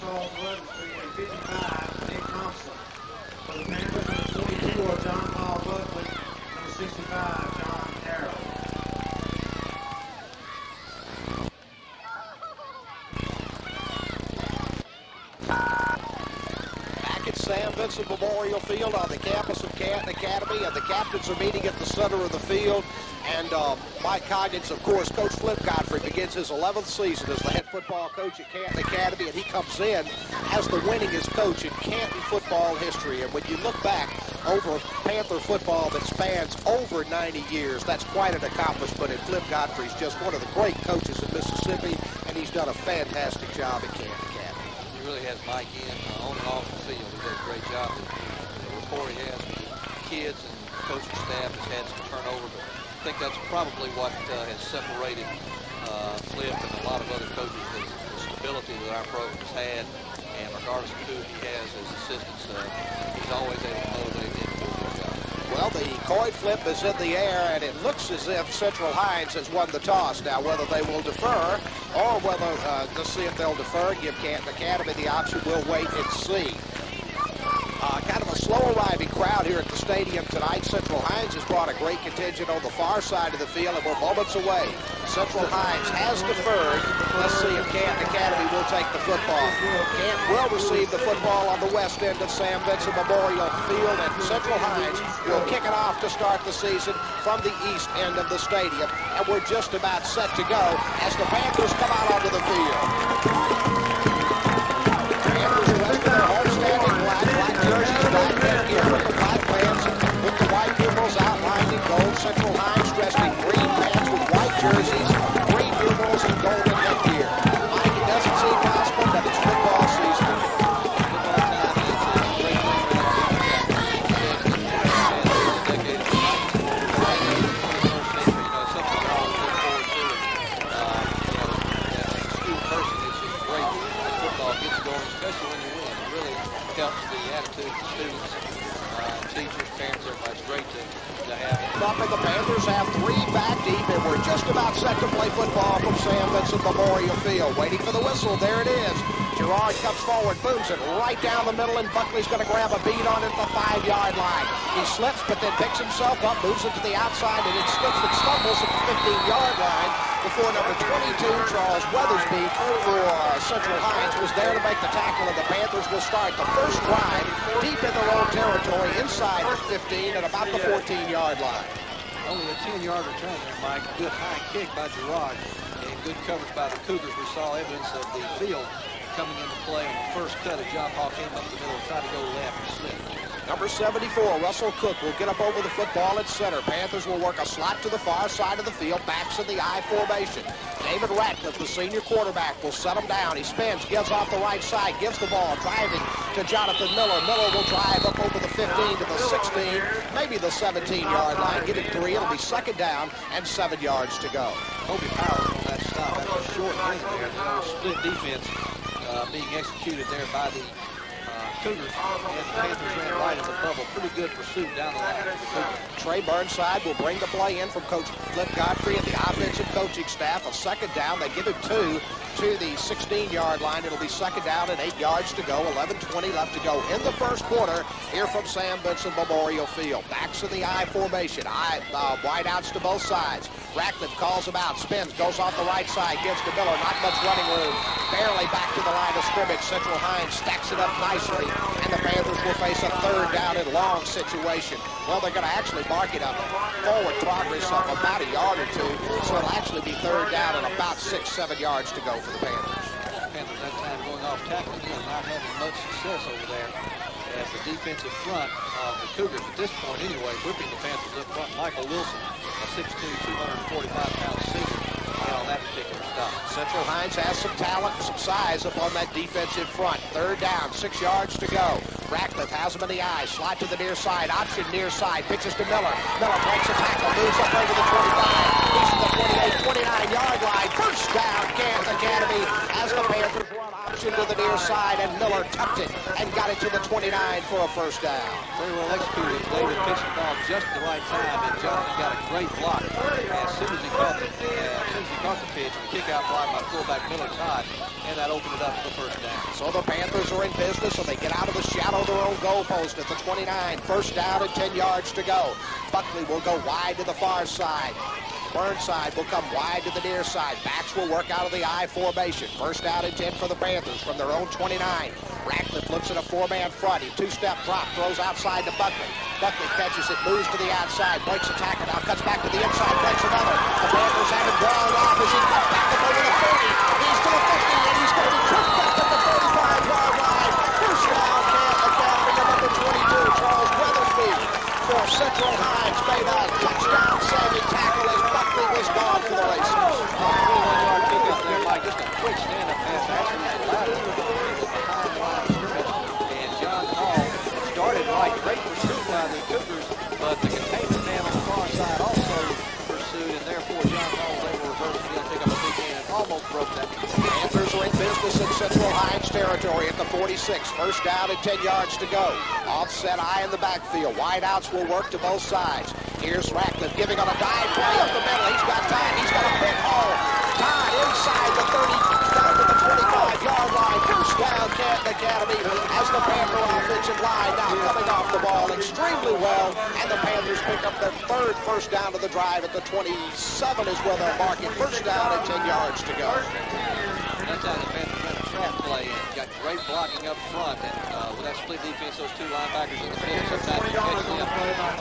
Paul Wood, and 55, Nick Thompson. For the Panthers, number 44, John Paul Woodward, number 65, John Carroll. Sam Vincent Memorial Field on the campus of Canton Academy, and the captains are meeting at the center of the field. And Mike Coggins, of course, Coach Flip Godfrey begins his 11th season as the head football coach at Canton Academy, and he comes in as the winningest coach in Canton football history. And when you look back over Panther football that spans over 90 years, that's quite an accomplishment. And Flip Godfrey's just one of the great coaches in Mississippi, and he's done a fantastic job at Canton Academy. He really has Mike in on and off the field. He does a great job. The rapport he has with the kids and the coaching staff has had some turnover, but I think that's probably what has separated Flip and a lot of other coaches, the stability that our program has had. And regardless of who he has as assistants, he's always able to motivate them to do a good job. Well, the coin flip is in the air, and it looks as if Central Hinds has won the toss. Now, whether they will defer or whether, let's see if they'll defer, give Canton Academy the option, we'll wait and see. Kind of a slow-arriving crowd here at the stadium tonight. Central Hinds has brought a great contingent on the far side of the field, and we're moments away. Central Hinds has deferred. Let's see if Canton Academy will take the football. Canton will receive the football on the west end of Sam Vincent Memorial Field, and Central Hinds will kick it off to start the season from the east end of the stadium. And we're just about set to go as the Panthers come out onto the field. Panthers dressed in their homestanding black jerseys, black headgear with the black pants, with the white numerals outlined in gold. Central Hinds dressed in green pants with white jerseys, green numerals, and golden headgear. Mike, it doesn't seem possible, but it's football season. Especially when you win. It really helps the attitude of the students, teachers, parents, everybody's great to have. Bumping, the Panthers have three back deep, and we're just about set to play football from Sam Vincent Memorial Field. Waiting for the whistle. There it is. Gerard comes forward, booms it right down the middle, and Buckley's going to grab a beat on it at the 5-yard line. He slips, but then picks himself up, moves it to the outside, and it slips and stumbles at the 15-yard line before number 22, Charles Weathersby, for Central Hinds, was there to make the tackle, and the Panthers will start the first drive deep in their own territory, inside the 15 at about the 14-yard line. Only a 10-yard return there, Mike. Good high kick by Gerard, and good coverage by the Cougars. We saw evidence of the field coming into play on the first cut. A John Paul came up the middle and tried to go left and slipped. Number 74, Russell Cook, will get up over the football at center. Panthers will work a slot to the far side of the field, backs in the I formation. David Ratcliffe, the senior quarterback, will set him down. He spins, gives off the right side, gives the ball, driving to Jonathan Miller. Miller will drive up over the 15 to the 16, maybe the 17-yard line. Get it 3. It'll be second down and 7 yards to go. Kobe Powers on that stop. That was short game there. The split defense being executed there by the Cougars, and the Panthers ran right in the bubble. Pretty good pursuit down the line. Trey Burnside will bring the play in from Coach Flip Godfrey and the offensive coaching staff. A second down. They give it 2 to the 16-yard line. It'll be second down and 8 yards to go. 11:20 left to go in the first quarter here from Sam Vincent Memorial Field. Backs in the I formation. Wide outs to both sides. Ratcliffe calls him out, spins, goes off the right side, gives to Miller. Not much running room. Barely back to the line of scrimmage. Central Hinds stacks it up nicely, and the Panthers will face a third down and long situation. Well, they're going to actually mark it up forward progress of about a yard or 2, so it'll actually be third down and about 6-7 yards to go for the Panthers. Panthers that time going off tackling and not having much success over there as the defensive front of the Cougars at this point anyway, whipping the Panthers up front. Michael Wilson, a 6'2", 245-pound senior, on that particular stop. Central Hinds has some talent and some size up on that defensive front. Third down, 6 yards to go. Ratcliffe has him in the eye, slide to the near side, option near side, pitches to Miller. Miller breaks a tackle, moves up over the 25, he's to the 28, 29-yard line. First down, Canton Academy, as the Panthers run option to the near side, and Miller tucked it and got it to the 29 for a first down. Very well executed. David pitched the ball just at the right time, and Jonathan got a great block. As soon as he caught start the pitch. The kick out block by fullback Miller Todd, and that opened it up for the first down. So the Panthers are in business, and they get out of the shadow of their own goalpost at the 29. First down and 10 yards to go. Buckley will go wide to the far side. Burnside will come wide to the near side. Backs will work out of the I formation. First down and 10 for the Panthers from their own 29. Ratcliffe looks at a four-man front. He two-step drop, throws outside to Buckley. Buckley catches it, moves to the outside, breaks a tackle, now cuts back to the inside, breaks another. The Panthers have him drawn off as he cuts back to the 40. He's to the 50, and he's going to be tripped up at the 45-yard line. First down, Canton Academy, number 22, Charles Weathersby for Central Hinds made a touchdown-saving tackle as Buckley was gone for the races. 41-yard kick up there, Mike. Just a quick stand-up pass. Actually, it's allowed it behind the line of scrimmage. And John Hall started right. Great pursuit by the Cougars, but the containment man on the far side also pursued, and therefore John Hall was able to reverse again, pick up a big gain, and almost broke that. Panthers are in business in Central Hinds territory at the 46. First down and 10 yards to go. Offset I in the backfield. Wideouts will work to both sides. Here's Ratcliffe giving on a dive play up the middle. He's got time. He's got a big hole. Todd inside the 30, down to the 25-yard line. First down, Canton Academy as the Panther offensive line now coming off the ball extremely well. And the Panthers pick up their third first down of the drive at the 27 is where they're marking. First down and 10 yards to go. That time the Panthers ran a trap play and got great blocking up front. And with that split defense, those two linebackers in the middle, sometimes you catch them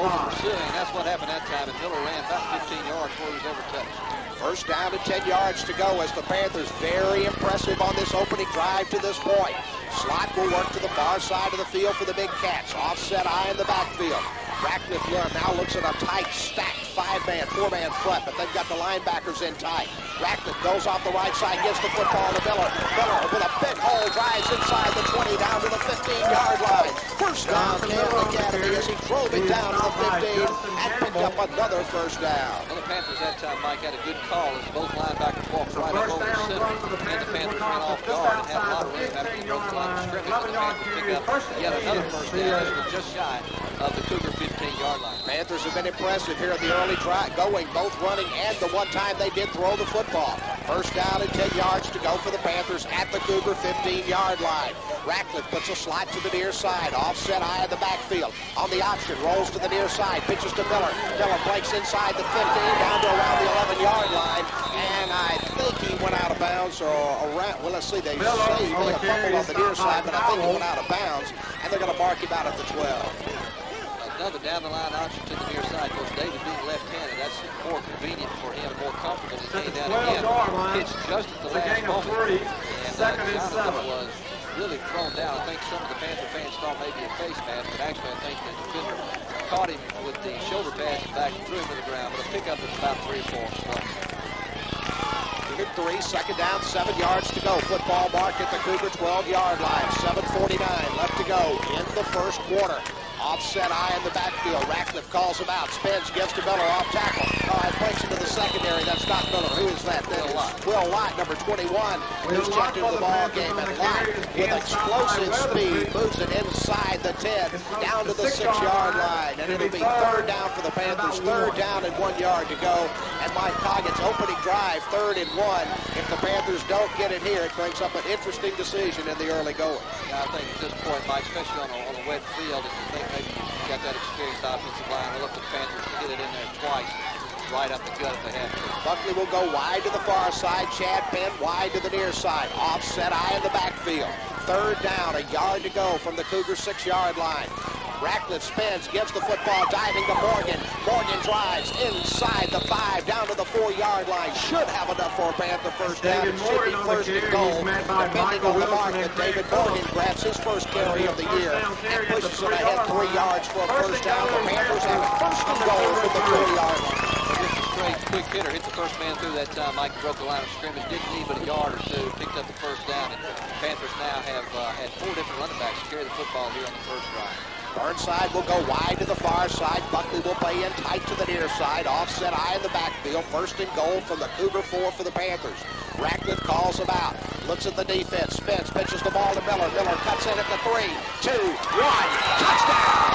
over pursuing. That's what happened that time. And Miller ran about 15 yards before he was ever touched. First down and 10 yards to go as the Panthers very impressive on this opening drive to this point. Slot will work to the far side of the field for the Big Cats. Offset I in the backfield. Ratcliffe now looks at a tight, stacked five-man, four-man front, but they've got the linebackers in tight. Ratcliffe goes off the right side, gives the football to Miller. Miller with a big hole drives inside the 20 down to the 15-yard line. First down, Canton Academy as he drove it down to the 15 and picked up another first down. Well, the Panthers that time, Mike, had a good call as both linebackers walked right up over the center, and the Panthers went off guard and had a lot of room after they broke the line of scrimmage. And the Panthers pick up yet another first down just shy of the Cougar 15-yard line. Panthers have been impressive here at the early drive, going both running and the one time they did throw the football. First down and 10 yards to go for the Panthers at the Cougar 15-yard line. Ratcliffe puts a slot to the near side. Offset I in the backfield. On the option, rolls to the near side, pitches to Miller. Miller breaks inside the 15, down to around the 11-yard line. And I think he went out of bounds or around, well, let's see, they say he made a fumble on the near side, but I think he went out of bounds, and they're going to mark him out at the 12. Another down-the-line option to the near side. Of course, David being left-handed, that's more convenient for him, more comfortable. He came down again, pitched just at the last moment, and Jonathan was really thrown down. I think some of the Panther fans thought maybe a face mask, but actually I think the defender caught him with the shoulder pads back and threw him to the ground. But a pickup is about 3 or 4 yards. Cougar 3, second down, 7 yards to go. Football mark at the Cougar 12-yard line. 7:49 left to go in the first quarter. Offset I in the backfield. Ratcliffe calls him out. Spins, gives to Miller off tackle. Oh, it breaks into the secondary. That's not Miller. Who is that? That is Will Lott, number 21, who's checked into the ball game. And Lott, with explosive speed, moves it inside the 10, down to the 6-yard line. And it'll be third down for the Panthers. Third down and 1 yard to go. And Mike Coggett's opening drive, 3rd and 1. If the Panthers don't get it here, it brings up an interesting decision in the early going. Yeah, I think at this point, Mike, especially on a wet field, if you think maybe you got that experienced offensive line, we'll look at the Panthers to get it in there twice, right up the gut if they have to. Buckley will go wide to the far side. Chad Penn wide to the near side. Offset I in the backfield. Third down, 1 yard to go from the Cougar 6-yard line. Ratcliffe spins, gives the football, diving to Morgan. Morgan drives inside the 5, down to the 4-yard line. Should have enough for a Panther first down. It should be first and goal, depending on the mark. But David Morgan grabs his first carry of the year and pushes it ahead 3 yards for a first down. The Panthers have first and goal from the 4-yard line. Just a straight, quick hitter. Hit the first man through that time. Mike broke the line of scrimmage. Didn't need but a yard or two. Picked up the first down. And the Panthers now have had 4 different running backs carry the football here on the first drive. Burnside will go wide to the far side. Buckley will play in tight to the near side. Offset I in the backfield. First and goal from the Cougar 4 for the Panthers. Ratcliffe calls him out. Looks at the defense. Spins. Pitches the ball to Miller. Miller cuts in at the 3, 2, 1. Touchdown!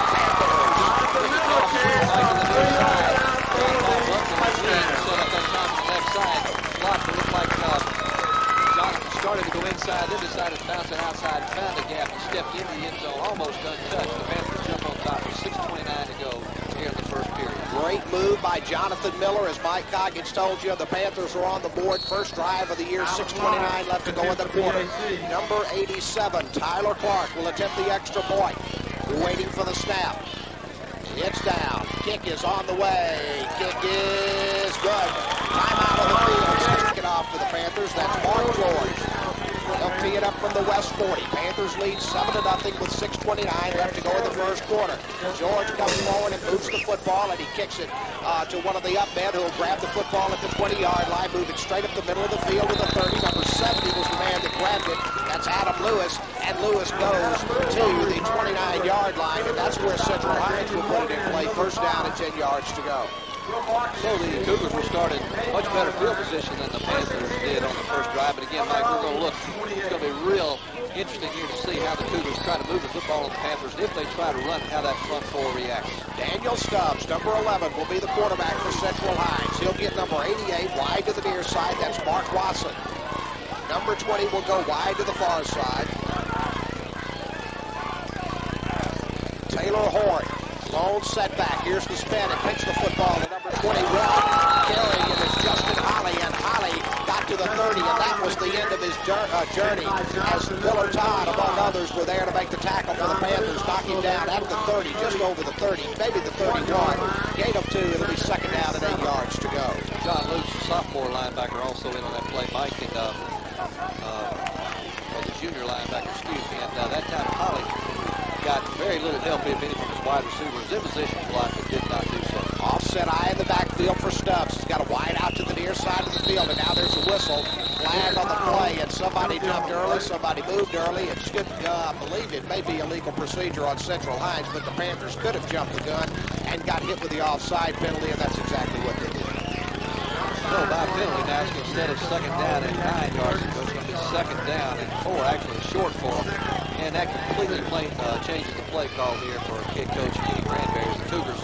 Set up that time on the left side. Blocked inside, then decided to bounce it outside and found the gap and stepped into the end zone almost untouched. The Panthers jump on top with 6:29 to go here in the first period. Great move by Jonathan Miller. As Mike Coggins told you, the Panthers are on the board. First drive of the year, 6:29 left to go in the quarter. Number 87, Tyler Clark, will attempt the extra point. Waiting for the snap. It's down. Kick is on the way. Kick is good. Timeout on the field. Kick it off for the Panthers. That's Mark George. They'll tee it up from the West 40. Panthers lead 7-0 with 6:29 left to go in the first quarter. George comes forward and moves the football, and he kicks it to one of the up men who will grab the football at the 20-yard line, moving straight up the middle of the field to the 30. Number 70 was the man that grabbed it. That's Adam Lewis, and Lewis goes to the 29-yard line, and that's where Central Hinds will put it in play. First down and 10 yards to go. So the Cougars will start in much better field position than the Panthers did on the first drive. But again, Mike, we're going to look. It's going to be real interesting here to see how the Cougars try to move the football on the Panthers. If they try to run, how that front four reacts. Daniel Stubbs, number 11, will be the quarterback for Central Hinds. He'll get number 88 wide to the near side. That's Mark Watson. Number 20 will go wide to the far side. Taylor Horn, lone setback. Here's the spin and pitch the football to number 21. Carrying it is Justin Holly, and Holly got to the 30, and that was the end of his journey as Miller Todd, among others, were there to make the tackle for the Panthers, knock him down at the 30, just over the 30, maybe the 31. Gain of 2, it'll be second down and 8 yards to go. John Luce, sophomore linebacker, also in on that play. Mike and the junior linebacker, and that time Holly got very little help, if any, from his wide receivers in position to block, but did not do so. Offset eye in the backfield for Stubbs. He's got a wide out to the near side of the field, and now there's a whistle. Flag on the play, and somebody jumped early, somebody moved early. It should, I believe it may be a legal procedure on Central Hinds, but the Panthers could have jumped the gun and got hit with the offside penalty, and that's exactly what they did. So by penalty now, instead of second down and 9 yards, it's going to be second down and 4, actually a short form. And that completely changes the play call here for head coach Kenny Granberry. The Cougars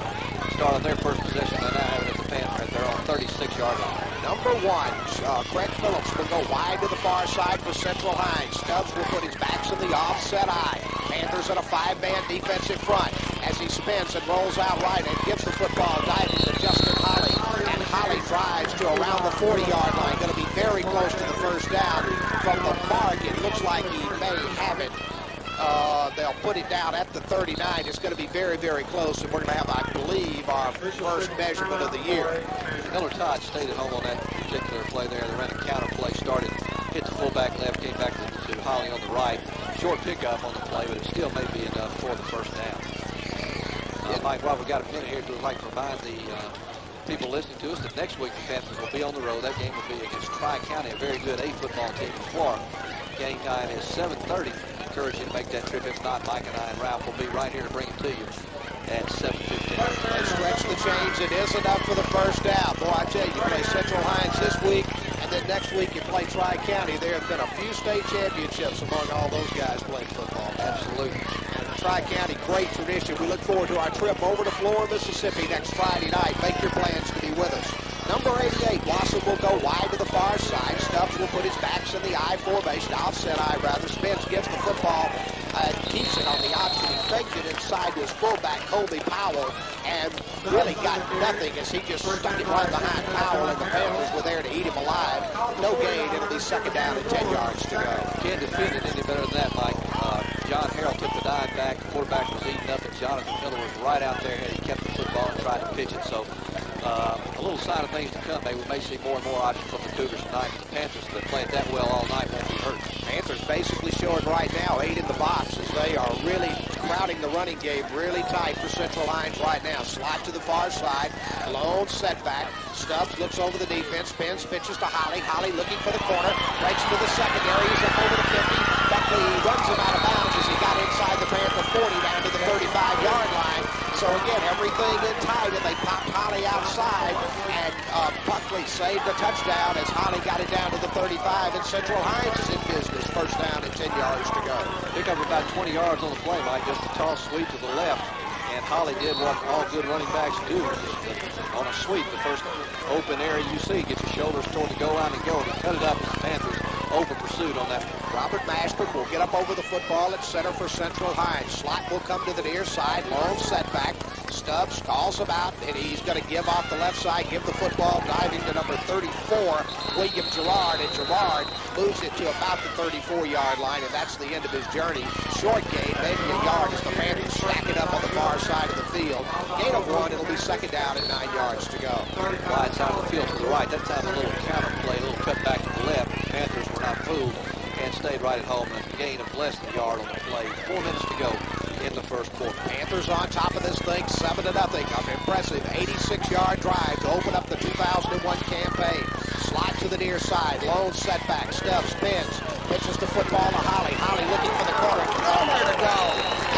start on their first possession. They now have it at the Panthers. They're on 36-yard line. Number 1, Craig Phillips will go wide to the far side for Central Hinds. Stubbs will put his backs in the offset eye. Panthers in a 5-man defensive front as he spins and rolls out right and gives the football diving to Justin Holly. And Holly drives to around the 40-yard line. Going to be very close to the first down. From the mark, it looks like he may have it. They'll put it down at the 39. It's going to be very, very close, and we're going to have, I believe, our first measurement of the year. Miller Todd stayed at home on that particular play there. They ran a counter play, started, hit the fullback left, came back to Holly on the right. Short pickup on the play, but it still may be enough for the first down. Mike, while we've got a minute here, we'd like to remind the people listening to us that next week the Panthers will be on the road. That game will be against Tri-County, a very good A football team in Florida. Game time is 7:30. Encourage you to make that trip. If not, Mike and I and Ralph will be right here to bring it to you at 7:15. They stretch the chains. It is enough for the first down. Boy, I tell you, you play Central Hinds this week, and then next week you play Tri-County. There have been a few state championships among all those guys playing football. Absolutely. Tri-County, great tradition. We look forward to our trip over to Florida, Mississippi next Friday night. Make your plans to be with us. Number 88, Wasson will go wide to the far side. Stubbs will put his backs in the I formation, offset I rather. Spins, gets the football, keeps it on the option. He faked it inside to his fullback, Colby Powell, and really got nothing as he just stuck it right behind Powell, and the Panthers were there to eat him alive. No gain. It'll be second down and 10 yards to go. Can't defend it any better than that, Mike. John Harrell took the dive back. The quarterback was eating up, and Jonathan Miller was right out there, and he kept the football and tried to pitch it. So a little sign of things to come. We may see more and more options from the Cougars tonight. The Panthers that played that well all night won't be hurt. Panthers basically showing right now 8 in the box as they are really crowding the running game really tight for Central Hinds right now. Slot to the far side, lone setback. Stubbs looks over the defense, spins, pitches to Holly. Holly looking for the corner, breaks to the secondary. He's up over the 50. Buckley runs him out of bounds as he got inside the Panther 40 down to the 35-yard line. So again, everything in tight, and they popped Holly outside, and Buckley saved a touchdown as Holly got it down to the 35, and Central Hinds is in business. First down and 10 yards to go. Pick up about 20 yards on the play, Mike. Just a toss sweep to the left, and Holly did what all good running backs do. On a sweep, the first open area you see, get your shoulders toward the goal line and go. He cut it up as the Panthers over pursuit on that one. Robert Mashburn will get up over the football at center for Central Hinds. Slot will come to the near side. Long setback. Stubbs calls him out, and he's going to give off the left side, give the football diving to number 34, William Gerard, and Gerard moves it to about the 34-yard line, and that's the end of his journey. Short gain, maybe a yard, as the Panthers stack it up on the far side of the field. Gain of 1, it'll be second down and 9 yards to go. Wide side of the field to the right. That time a little counter play, a little cut back to the left. The Panthers were not fooled and stayed right at home. A gain of less than a yard on the play. 4 minutes to go in the first quarter. Panthers on top of this thing, 7-0. An impressive 86-yard drive to open up the 2001 campaign. Slot to the near side, lone setback. Stubbs spins, pitches the football to Holly. Holly looking for the corner. Nowhere to go.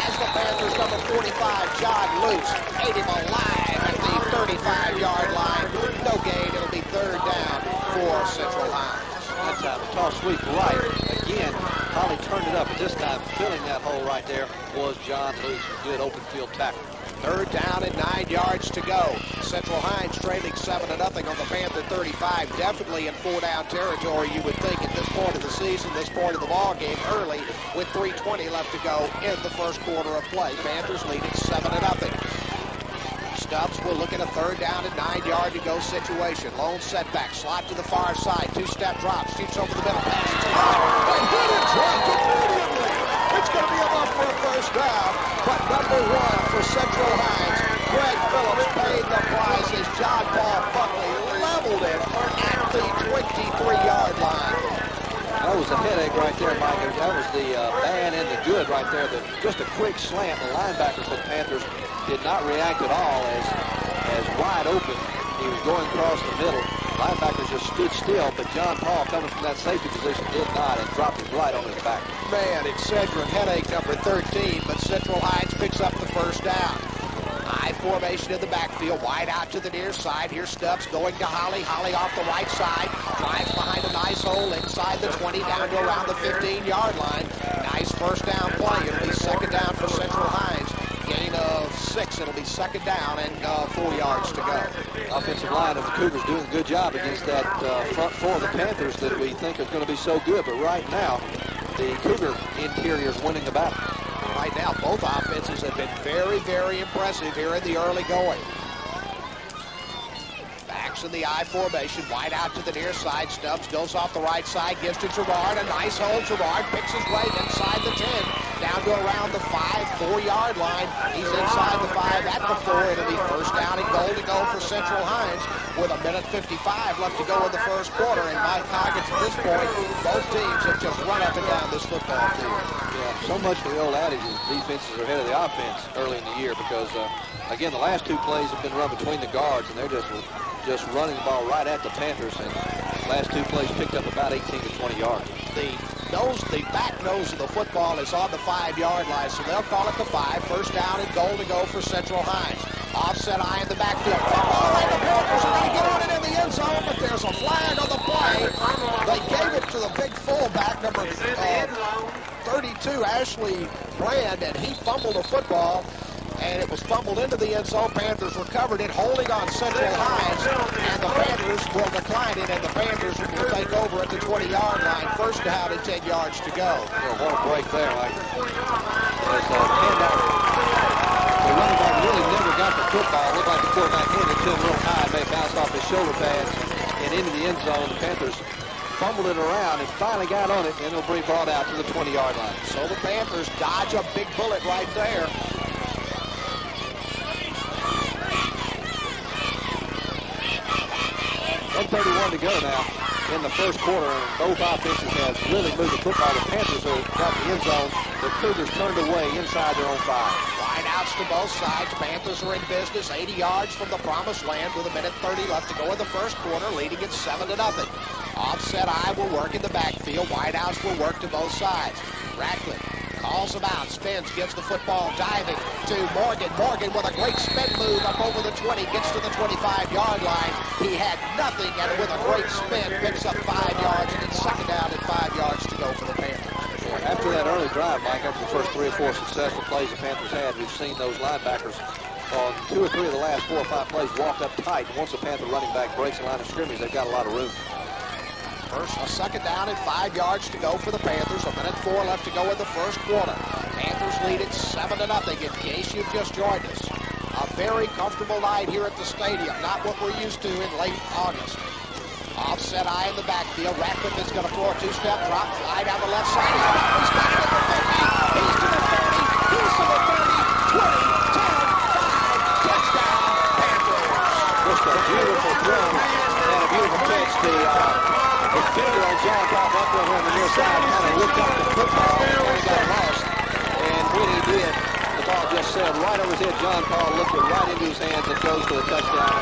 As the Panthers, number 45, John Luce, ate him alive at the 35-yard line. No gain. It'll be third down for Central Hinds. That time, a toss sweep right. Again, Holly turned it up, and this time filling that hole right there was John Luce. Good open field tackle. Third down and 9 yards to go. Central Hinds trailing 7-0 on the Panther 35. Definitely in 4-down territory, you would think, at this point of the season, this point of the ball game, early with 3:20 left to go in the first quarter of play. Panthers leading 7-0. Stubbs will look at a third down and 9 yard to go situation. Lone setback, slot to the far side, 2-step drop, shoots over the middle, passes to they hit it, dropped immediately. It's going to be enough for a first down, but number 1 for Central Hinds, Greg Phillips paid the price as John Paul Buckley leveled it at the 23-yard line. That was a headache right there, Mike. That was the bad and the good right there. Just a quick slant. The linebacker for the Panthers did not react at all as wide open. He was going across the middle. Linebackers just stood still, but John Paul, coming from that safety position, did not and dropped it right on his back. Man, Excedrin, headache number 13, but Central Hinds picks up the first down. High formation in the backfield, wide out to the near side. Here's Stubbs going to Holly. Holly off the right side, drives behind a nice hole inside the 20, down to around the 15-yard line. Nice first down play. It'll be second down for Central Hinds. Gain of 6. It'll be second down and 4 yards to go. Offensive line of the Cougars doing a good job against that front four of the Panthers that we think is going to be so good. But right now, the Cougar interior is winning the battle. Right now, both offenses have been very, very impressive here in the early going. Backs in the I formation, wide out to the near side. Stubbs goes off the right side, gives to Gerard. A nice hole. Gerard picks his way inside the 10, down to around the 4-yard line. He's inside the 5 at the 4. It'll be first down and goal to go for Central Hinds with 1:55 left to go in the first quarter. And Mike Coggins, at this point, both teams have just run up and down this football field. Yeah, so much for the old adage is defenses are ahead of the offense early in the year because, again, the last 2 plays have been run between the guards, and they're just running the ball right at the Panthers. And the last 2 plays picked up about 18 to 20 yards. The back nose of the football is on the 5-yard line, so they'll call it the 5. First down and goal to go for Central Hinds. Offset eye in the backfield. Football right, the Panthers are going to get on it in the end zone, but there's a flag on the play. They gave it to the big fullback, number 32, Ashley Brand, and he fumbled the football. And it was fumbled into the end zone. Panthers recovered it, holding on Central Hinds, and the Panthers will decline it, and the Panthers will take over at the 20-yard line. First down and 10 yards to go. What a break there, Mike. As the running back really never got the football. It looked like the quarterback handed it to him real high, may bounce off his shoulder pads and into the end zone. The Panthers fumbled it around and finally got on it, and it'll be brought out to the 20-yard line. So the Panthers dodge a big bullet right there. 1:31 to go now in the first quarter, and both offenses have really moved the football. The Panthers are got the end zone. The Cougars turned away inside their own 5. Wide outs to both sides. Panthers are in business, 80 yards from the promised land with 1:30 left to go in the first quarter, leading it 7-0. Offset eye will work in the backfield. Wide outs will work to both sides. Ratcliffe calls him out, spins, gives the football diving to Morgan. Morgan with a great spin move up over the 20, gets to the 25-yard line. He had nothing, and with a great spin, picks up 5 yards, and it's second down and 5 yards to go for the Panthers. After that early drive, Mike, after the first 3 or 4 successful plays the Panthers had, we've seen those linebackers on 2 or 3 of the last 4 or 5 plays walk up tight. And once the Panther running back breaks the line of scrimmage, they've got a lot of room. A second down and 5 yards to go for the Panthers. 1:04 left to go in the first quarter. Panthers lead it 7-0 in case you've just joined us. A very comfortable night here at the stadium. Not what we're used to in late August. Offset eye in the backfield. Ratcliffe is going to throw a two-step drop. Fly down the left side. He's got it at the 50. He's to the 30. He's to the 30. 20, 10, 5. Touchdown, Panthers. Just a beautiful throw and a beautiful catch. The finger on John Paul Buckler on the near side kind of looked up the football and he got lost. And when he did, the ball just sailed right over his head. John Paul looked it right into his hands and goes for the touchdown.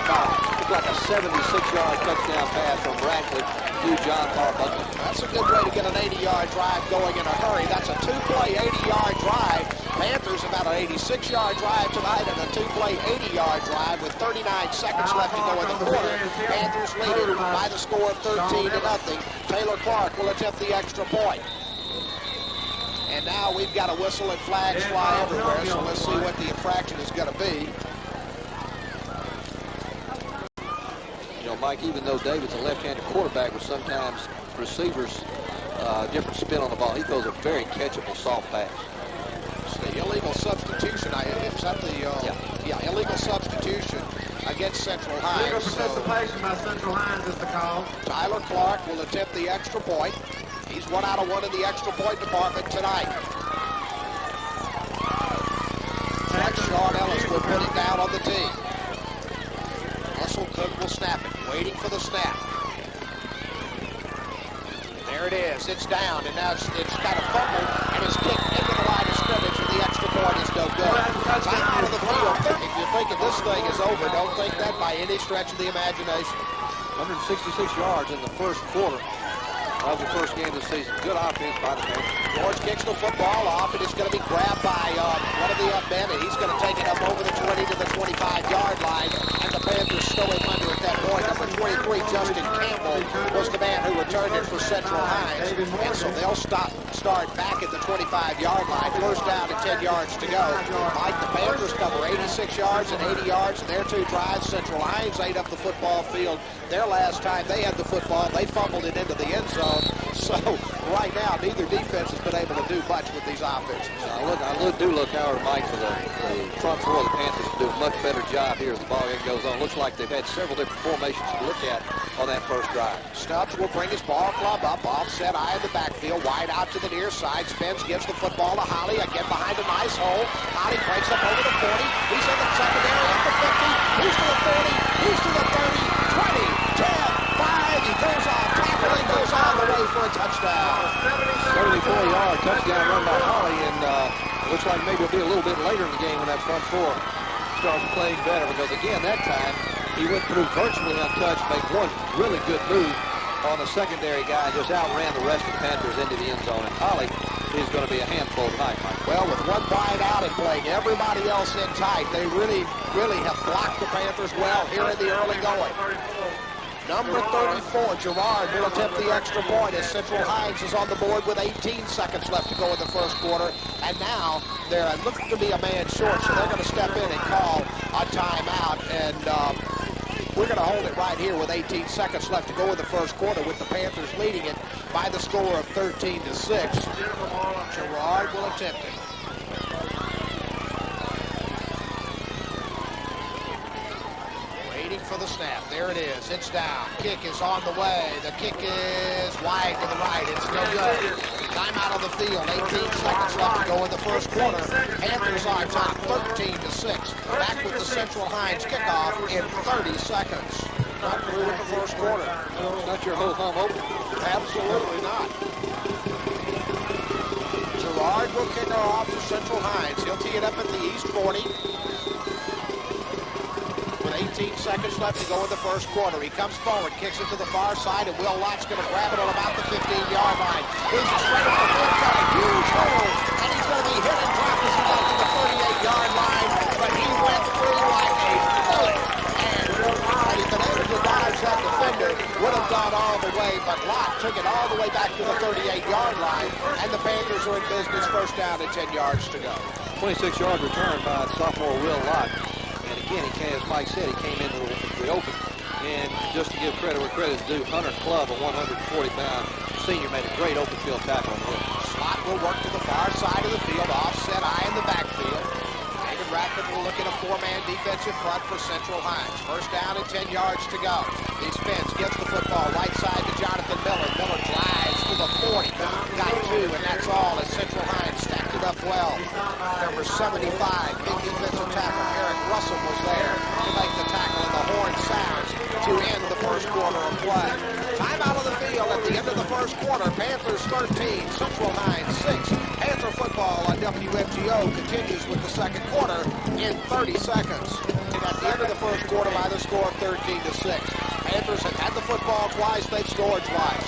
It's like a 76-yard touchdown pass from Ratcliffe to John Paul Buckler. That's a good way to get an 80-yard drive going in a hurry. That's a two-play 80-yard drive. Panthers about an 86-yard drive tonight and a two-play 80-yard drive with 39 seconds left to go in the quarter. Panthers lead it by the score of 13-0. Taylor Clark will attempt the extra point. And now we've got a whistle and flags fly everywhere, so let's see what the infraction is going to be. You know, Mike, even though David's a left-handed quarterback with sometimes receivers different spin on the ball, he throws a very catchable soft pass. It's the illegal substitution. Is that the illegal substitution against Central Hinds. Legal participation by Central Hinds is the call. Tyler Clark will attempt the extra point. He's 1 out of 1 in the extra point department tonight. Sean Ellis will put it down on the tee. Russell Cook will snap it, waiting for the snap. There it is. It's down, and now it's got a fumble, and it's kicked into the line of scrimmage, and the extra point is no good. Time out of the field. If you're thinking this thing is over, don't think that by any stretch of the imagination. 166 yards in the first quarter of the first game of the season. Good offense by the Panthers. George kicks the football off, and it's going to be grabbed by one of the men, and he's going to take it up over the 20 to the 25-yard line, and the Panthers stow him under at that point. Number 23, Justin Campbell, was the man who returned it for Central Hinds, and so they'll start back at the 25-yard line. First down and 10 yards to go. Mike, the Panthers cover 86 yards and 80 yards in their two drives. Central Hinds ate up the football field. Their last time they had the football, they fumbled it into the end zone. So right now, neither defense has been able to do much with these offenses. I do look, however, Mike, for the front four of the Panthers to do a much better job here as the ball game goes on. Looks like they've had several different formations to look at on that first drive. Stubbs will bring his ball club up, offset eye in the backfield, wide out to the near side. Spence gives the football to Holly, again behind a nice hole. Holly breaks up over the 40. He's in the secondary at the 50. He's to the 40. He's to the 30. 20, 10, 5. He goes off tackle and goes all the way for a touchdown. 74-yard touchdown run by Holly, and looks like maybe it'll be a little bit later in the game when that front four starts playing better, because again, that time he went through virtually untouched, made one really good move on the secondary guy, just outran the rest of the Panthers into the end zone, and Holly is going to be a handful tonight, Mike. Well, with one wide out and playing everybody else in tight, they really have blocked the Panthers well here in the early going. Number 34, Gerard, will attempt the extra point as Central Hinds is on the board with 18 seconds left to go in the first quarter. And now they're looking to be a man short, so they're going to step in and call a timeout. And we're going to hold it right here with 18 seconds left to go in the first quarter, with the Panthers leading it by the score of 13-6. Gerard will attempt it. For the snap. There it is. It's down. Kick is on the way. The kick is wide to the right. It's no good. Time out on the field. 18 seconds left to go in the first quarter. Panthers on top, 13-6. Back with the Central Hinds kickoff in 30 seconds. Not through in the first quarter. It's not your whole home opener. Absolutely not. Gerard will kick her off to Central Hinds. He'll tee it up at the East 40. 18 seconds left to go in the first quarter. He comes forward, kicks it to the far side, and Will Lott's going to grab it on about the 15-yard line. He's straight up the field, got a huge hole, and he's going to be hit and dropped as he got to the 38-yard line, but he went through like a bullet, and had he been able to dodge that defender, would have gone all the way, but Lott took it all the way back to the 38-yard line, and the Panthers are in business, first down and 10 yards to go. 26-yard return by sophomore Will Lott. And again, as Mike said, he came into the open And just to give credit where credit is due, Hunter Clubb, a 140-pound senior, made a great open field tackle on the hook. Slot will work to the far side of the field, offset eye in the backfield. David Rackman will look at a four-man defensive front for Central Hinds. First down and 10 yards to go. He spins, gets the football right side to Jonathan Miller. Miller drives to the 40. Got 2, and that's all as Central Hinds stacked it up well. Number 75, big defensive tackle Eric Russell was there to make the tackle, and the horn sounds to end the first quarter of play. Time out of the field at the end of the first quarter. Panthers 13, Central Hinds 6. Panther football on WMGO continues with the second quarter in 30 seconds. And at the end of the first quarter by the score of 13-6. Panthers have had the football twice, they've scored twice.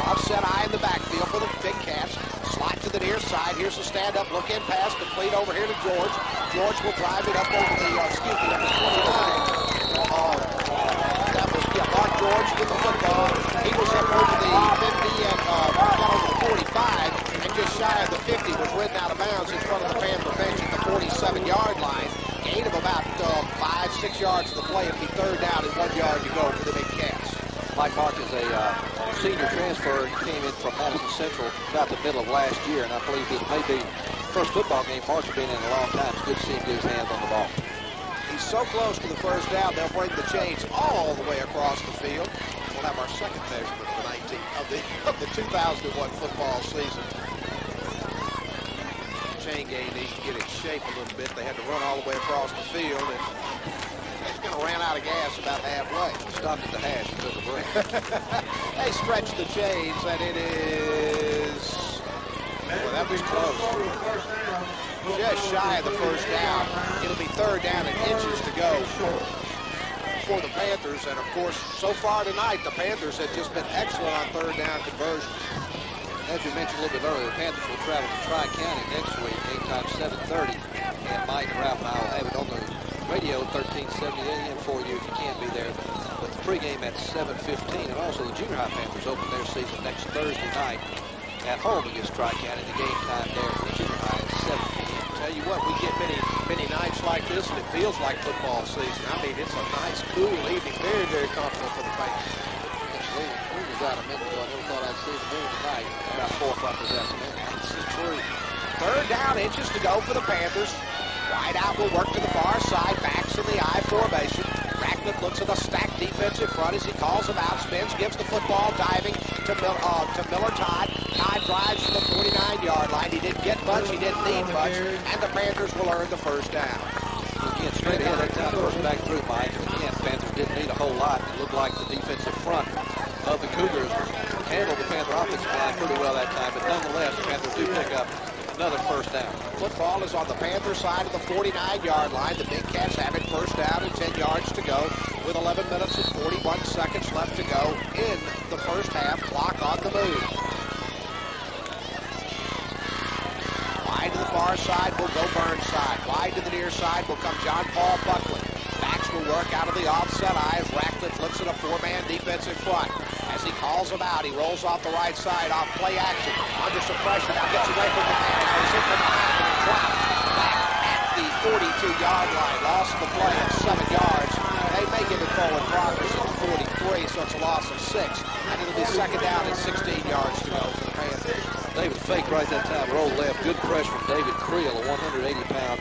Offset eye in the backfield for the Big Cats. Slot to the near side. Here's the stand-up look-in pass complete over here to George. George will drive it up over the, number 29. Mark George with the football. He was up over the 50 and over the 45, and just shy of the 50 was ridden out of bounds in front of the Panther bench at the 47-yard line. Gain of about 5-6 yards of the play. It'll be third down and 1 yard to go for the Big Cats. Mike Mark is a senior transfer. He came in from Madison Central about the middle of last year, and I believe it may be the first football game Mark's been in a long time. It's good to see him get his hands on the ball. He's so close to the first down, they'll bring the chains all the way across the field. We'll have our second measurement of the 2001 football season. Chain gang needs to get its shape a little bit. They had to run all the way across the field, and they kind of ran out of gas about halfway. Stopped at the hash and took a break. They stretched the chains, and it is... Well, that was close. Just shy of the first down. It'll be third down and inches to go for the Panthers. And, of course, so far tonight, the Panthers have just been excellent on third down conversions. As you mentioned a little bit earlier, the Panthers will travel to Tri-County next week, game time 7:30. And Mike and Ralph and I will have it on the radio, 1370 AM for you if you can't be there. But the pregame at 7:15. And also the junior high Panthers open their season next Thursday night at home against Tri-County. The game time there for the junior high at 7 p.m. Tell you what, we get many nights like this, and it feels like football season. I mean, it's a nice, cool evening. Very, very comfortable for the Panthers. We was out a minute ago. I never thought I'd see the moon tonight. About 4 o'clock this afternoon. This is true. Third down, inches to go for the Panthers. Wide out will work to the far side. Backs in the I formation. Rackman looks at a stacked defensive front as he calls him out. Spins, gives the football, diving to Miller Todd. Todd drives to the 49-yard line. He didn't get much. He didn't need much. And the Panthers will earn the first down. Again, straight ahead that time, first back through, Mike. Again, Panthers didn't need a whole lot. It looked like the defensive front of the Cougars handled the Panther offensive line pretty well that time. But nonetheless, the Panthers do pick up another first down. Football is on the Panther side of the 49-yard line. The Big Cats have it first down and 10 yards to go with 11 minutes and 41 seconds left to go in the first half. Clock on the move. Wide to the far side will go Burnside. Wide to the near side will come John Paul Buckley. Backs will work out of the offset eye as Ratcliffe looks at a four-man defensive front. As he calls him out, he rolls off the right side off play action. Under some pressure, now gets away from the man. Now he's hit from behind and dropped back at the 42-yard line. Lost the play at 7 yards. They may give it forward progress at the 43, so it's a loss of 6. And it'll be second down and 16 yards to go for the Panthers. David faked right that time, rolled left. Good pressure from David Creel, a 180-pound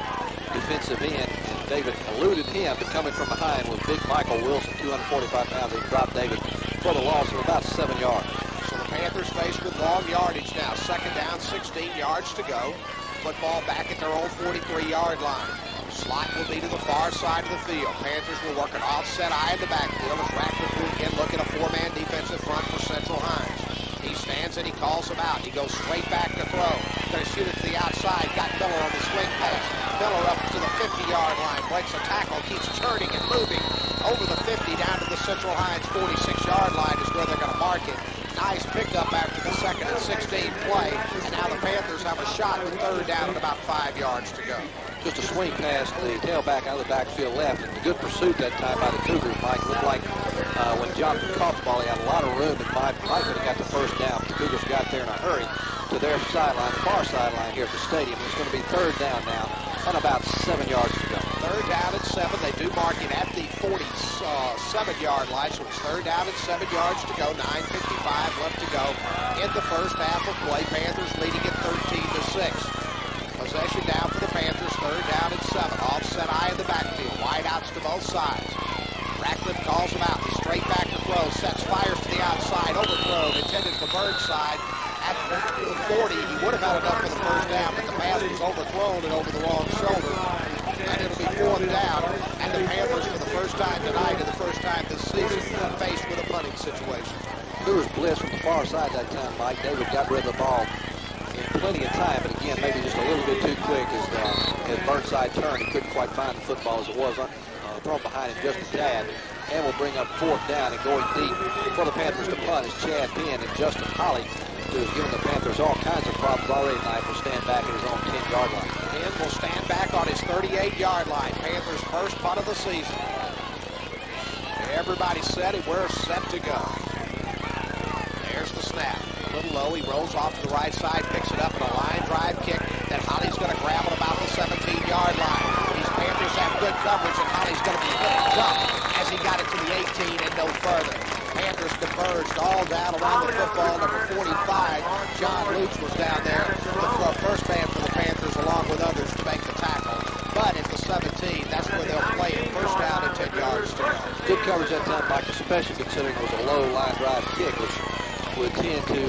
defensive end. And David eluded him, but coming from behind was big Michael Wilson, 245 pounds. He dropped David for the loss of about 7 yards. So the Panthers faced with long yardage now. Second down, 16 yards to go. Football back at their own 43-yard line. Slot will be to the far side of the field. Panthers will work an offset eye in the backfield as Ratcliffe will again look at a four-man defensive front for Central Hinds. He stands and he calls him out. He goes straight back to throw. Going to shoot it to the outside. Got Miller on the swing pass. Miller up to the 50-yard line. Breaks a tackle. Keeps turning and moving over the 50 down to the Central Hinds 46-yard line is where they're going to mark it. Nice pickup after the second and 16 play. And now the Panthers have a shot with third down at about 5 yards to go. Just a swing past the tailback out of the backfield left, and a good pursuit that time by the Cougars. Mike looked like when Jonathan caught the ball, he had a lot of room, and Mike could have got the first down. But the Cougars got there in a hurry to their sideline, the far sideline here at the stadium. It's going to be third down now, and about 7 yards to go. third down and 7. They do mark it at the 47-yard line, so it's third down and 7 yards to go. 9:55 left to go in the first half of play. Panthers leading it 13-6. Possession down for the Panthers, third down and 7. Offset eye in the backfield, wide outs to both sides. Ratcliffe calls him out. He's straight back to throw, sets, fires to the outside, overthrown, intended for Burnside at the 40. He would have had enough for the first down, but the pass was overthrown and over the wrong shoulder. And it'll be fourth down, and the Panthers for the first time tonight and the first time this season faced with a punting situation. There was bliss from the far side that time, Mike. David got rid of the ball in plenty of time, but again, maybe just a little bit too quick as Burnside turned. He couldn't quite find the football as it was thrown behind him just a tad, and will bring up fourth down and going deep for the Panthers to punt is Chad Penn, and Justin Holly, who has given the Panthers all kinds of problems already tonight, will stand back at his own 10-yard line. Penn will stand back on his 38-yard line. Panthers' first punt of the season. Everybody set it. We're set to go. There's the snap. A little low. He rolls off to the right side, picks it up in a line drive kick that Holly's going to grab at about the 17-yard line. These Panthers have good coverage, and Holly's going to be hit and ducked as he got it to the 18 and no further. Panthers converged all down around the football, number 45. John Luch was down there, the first man for the Panthers, along with others, to make the tackle. But at the 17, that's where they'll play it. First down and 10 yards to go. Good coverage that time, Mike, especially considering it was a low line drive kick, which would tend to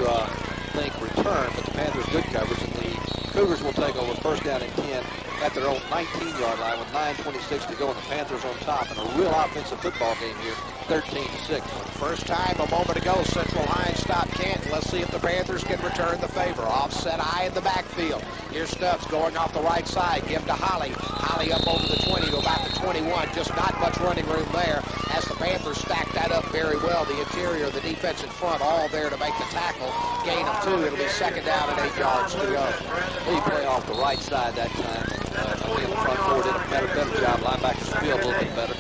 return, but the Panthers good coverage, and the Cougars will take over first down and 10 at their own 19-yard line with 9:26 to go, and the Panthers on top in a real offensive football game here, 13-6. First time a moment ago, Central Hinds stopped Canton. Let's see if the Panthers can return the favor. Offset eye in the backfield. Here's Stubbs going off the right side. Give to Holly. Holly up over the 20 to about the 21. Just not much running room there as the Panthers stack that up very well. The interior, the defense in front, all there to make the tackle. Gain of 2. It'll be second down and 8 yards to go. He played off the right side that time. Again, the front four did a better job. Linebackers feel a little bit better.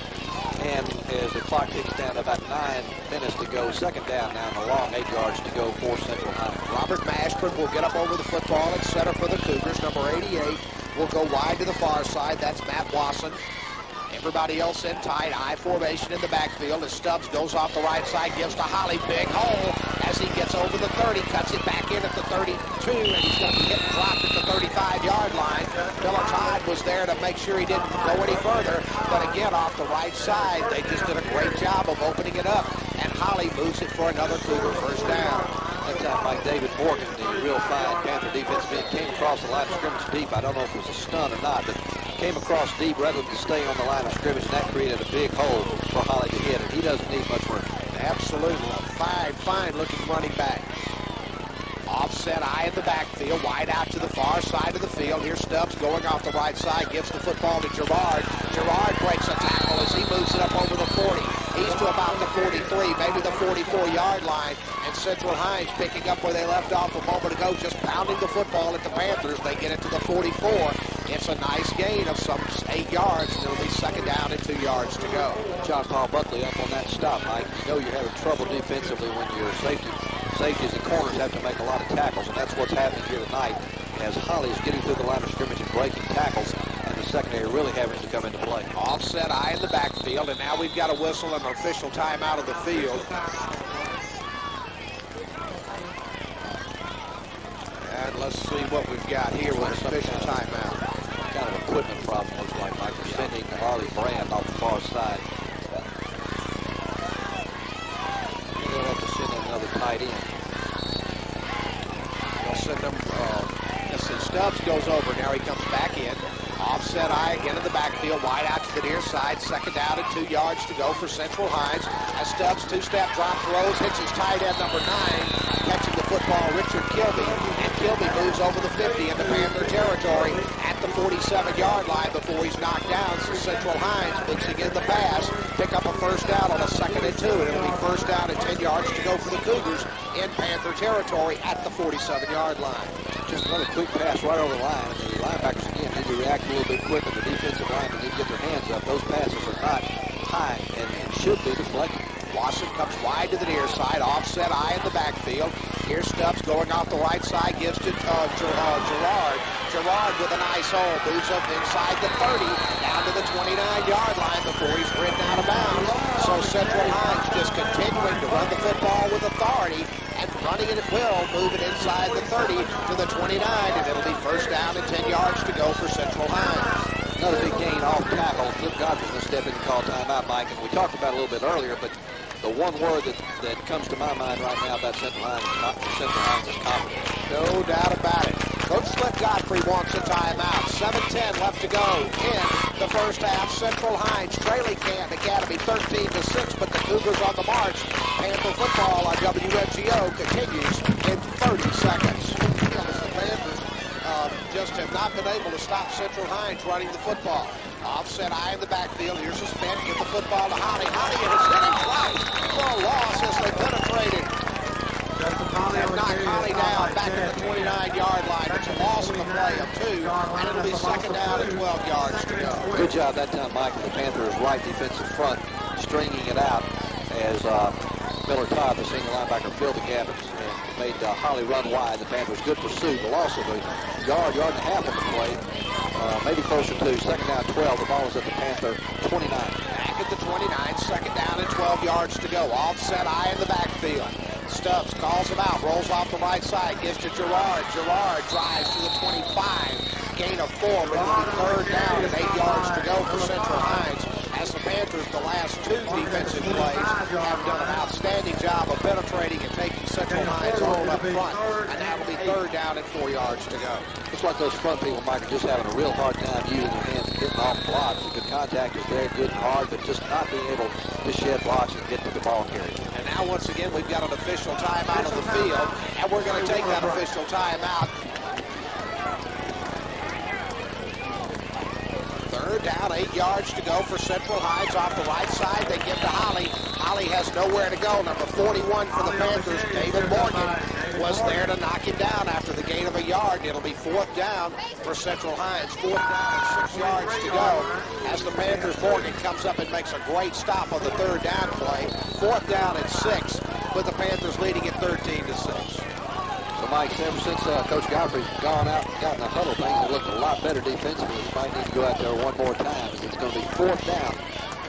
And as the clock ticks down to about 9 minutes to go, second down now, and a long 8 yards to go for Central Hinds. Robert Mashburn will get up over the football at center for the Cougars. Number 88 will go wide to the far side. That's Matt Wasson. Everybody else in tight, I formation in the backfield as Stubbs goes off the right side, gives to Holly, big hole as he gets over the 30, cuts it back in at the 32, and he's going to be hit and dropped at the 35-yard line. Phillips Hyde was there to make sure he didn't go any further, but again, off the right side, they just did a great job of opening it up, and Holly moves it for another Cougar first down. That time, Mike David Morgan, the real fine Panther defensive end, came across the line of scrimmage deep. I don't know if it was a stun or not, but came across deep rather than stay on the line of scrimmage, and that created a big hole for Holly to hit, and he doesn't need much room. Absolutely. A fine-looking running back. Offset eye in the backfield, wide out to the far side of the field. Here's Stubbs going off the right side, gives the football to Gerard. Gerard breaks a tackle as he moves it up over the 40. He's to about the 43, maybe the 44-yard line. And Central Hinds picking up where they left off a moment ago, just pounding the football at the Panthers. They get it to the 44. It's a nice gain of some 8 yards, and it'll be second down and 2 yards to go. John Paul Buckley up on that stop, Mike. You know you're having trouble defensively when your safeties and corners have to make a lot of tackles, and that's what's happening here tonight as Holly's getting through the line of scrimmage and breaking tackles, and the secondary really having to come into play. Offset eye in the backfield, and now we've got a whistle and an official timeout of the field. And let's see what we've got here with an official timeout. Kind of equipment problem, looks like, Mike. We're sending Harley Brand off the far side. They'll have to send another tight end. They'll send them, let's see, Stubbs goes over. Now he comes back in. Offset eye again in the backfield, wide out to the near side. Second down and 2 yards to go for Central Hinds. As Stubbs, two-step drop throws, hits his tight end number 9. Catching the football, Richard Kilby. And Kilby moves over the 50 into Panther territory at the 47-yard line before he's knocked down. So Central Hinds mixing in the pass, pick up a first down on a 2nd and 2. And it'll be first down and 10 yards to go for the Cougars in Panther territory at the 47-yard line. Just another quick pass right over the line, and the linebackers again need to react a little bit quicker. The defensive line need to get their hands up. Those passes are not high and should be deflected. Wasson comes wide to the near side, offset eye in the backfield. Here's Stubbs going off the right side, gives to Gerard. Gerard with a nice hole, moves up inside the 30, down to the 29-yard line before he's ridden out of bounds. So Central Hinds just continuing to run the football with authority and running it at will, moving inside the 30 to the 29, and it'll be first down and 10 yards to go for Central Hinds. Another big gain off tackle. Flip Godfrey's going to step in and call timeout, Mike, and we talked about it a little bit earlier, but the one word that comes to my mind right now about Central Hinds is confidence. No doubt about it. Coach Flip Godfrey wants a timeout. 7:10 left to go in the first half. Central Hinds trailing Canton Academy 13-6, but the Cougars on the march. Panther football on WMGO continues in 30 seconds. The Panthers just have not been able to stop Central Hinds running the football. Offset eye in the backfield. Here's a spin. Get the football to Holly. Holly and it's hitting twice for a loss as they penetrated. And knock Holly down back at the 29-yard line. It's a loss in the play of 2, and it'll be second down and 12 yards to go. Good job that time, Mike. The Panthers' right defensive front stringing it out as Miller Todd, the senior linebacker, filled the gap and made Holly run wide. The Panthers' good pursuit. The loss of a yard and a half on the play. Maybe closer to second down 12. The ball is at the Panther 29. Back at the 29, second down and 12 yards to go. Offset eye in the backfield. Stubbs calls him out, rolls off the right side, gives to Gerard. Gerard drives to the 25. Gain of 4, but it'll be third down and 8 yards to go for Central Hinds. As the Panthers, the last 2 defensive plays, have done an outstanding job of penetrating and taking Central Hinds all up front. And that'll be third down and 4 yards to go. Looks like those front people, Mike, are just having a real hard time using their hands and getting off blocks. The good contact is there, good and hard, but just not being able to shed blocks and get to the ball carrier. And now, once again, we've got an official timeout on the field, and we're going to take that official timeout. Third down, 8 yards to go for Central Hinds off the right side. They give to Holly. Holly has nowhere to go. Number 41 for the Panthers, David Morgan, was there to knock him down after the gain of a yard. It'll be fourth down for Central Hinds. Fourth down and 6 yards to go as the Panthers, Morgan comes up and makes a great stop on the third down play. Fourth down and 6 with the Panthers leading at 13-6. So, Mike, ever since Coach Godfrey's gone out and gotten a huddle, things have looked a lot better defensively. He might need to go out there one more time. It's going to be fourth down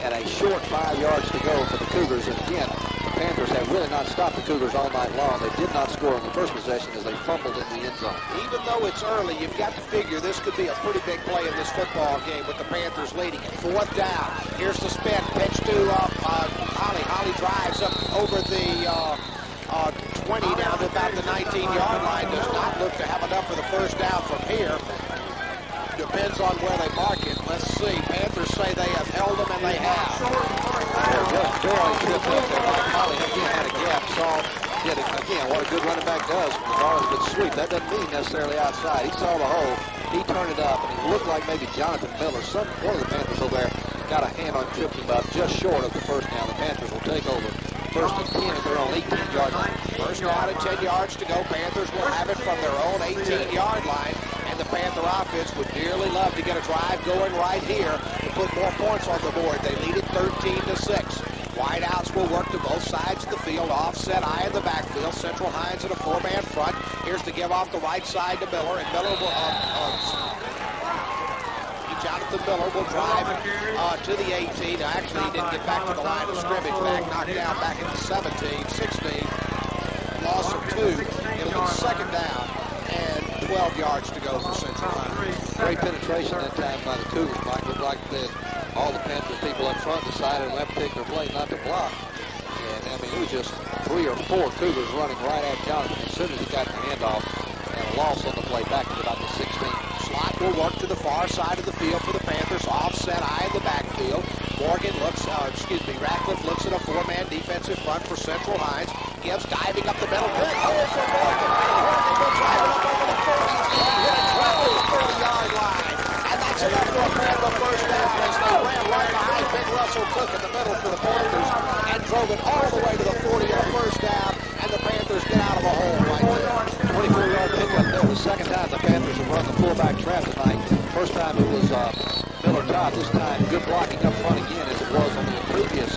and a short 5 yards to go for the Cougars. And again, the Panthers have really not stopped the Cougars all night long. They did not score in the first possession as they fumbled in the end zone. Even though it's early, you've got to figure this could be a pretty big play in this football game with the Panthers leading it. Fourth down. Here's the spin. Pitch to Holly. Holly drives up over the 20 down to about the 19-yard line. Does not look to have enough for the first down from here. Depends on where they mark it. Let's see. Panthers say they have held them, and they have. Doyle tripped up there like Holly again had a gap. Again, what a good running back does. Regardless of its sweep, that doesn't mean necessarily outside. He saw the hole. He turned it up, and it looked like maybe Jonathan Miller, one of the Panthers over there, got a hand on tripped him up just short of the first down. The Panthers will take over. First and 10 at their own 18-yard line. First down and 10 yards to go. Panthers will have it from their own 18-yard line. And the Panther offense would dearly love to get a drive going right here to put more points on the board. They lead it 13-6. Wideouts will work to both sides of the field. Offset eye in the backfield. Central Hinds in a 4-man front. Here's to give off the right side to Miller. And Miller will... Jonathan Miller will drive to the 18. Actually, he didn't get back to the line of scrimmage. Knocked down back at the 17, 16. Loss of 2. It'll be second down and 12 yards to go for Central Hinds. Great penetration that time by the Cougars. Mike, looked like all the Panthers people up front decided on that particular play not to block. And, I mean, it was just 3 or 4 Cougars running right at Jonathan as soon as he got the handoff. And a loss on the play back to about the 16. Slot will work to the far side of the field for the Panthers. Offset eye in the backfield. Ratcliffe looks at a 4-man defensive front for Central Hinds. Gives diving up the middle. Good hole for Morgan. Morgan will drive it up over the 40. Hit it well to the 40-yard line. And that's enough for a Panther first down as they ran right behind Big Russell Cook in the middle for the Panthers and drove it all the way to the 40 on first down. And the Panthers get out of a hole right there. 24-yard pickup there. The second time the Panthers have run the fullback trap tonight. First time it was Miller Todd. This time good blocking up front again as it was on the previous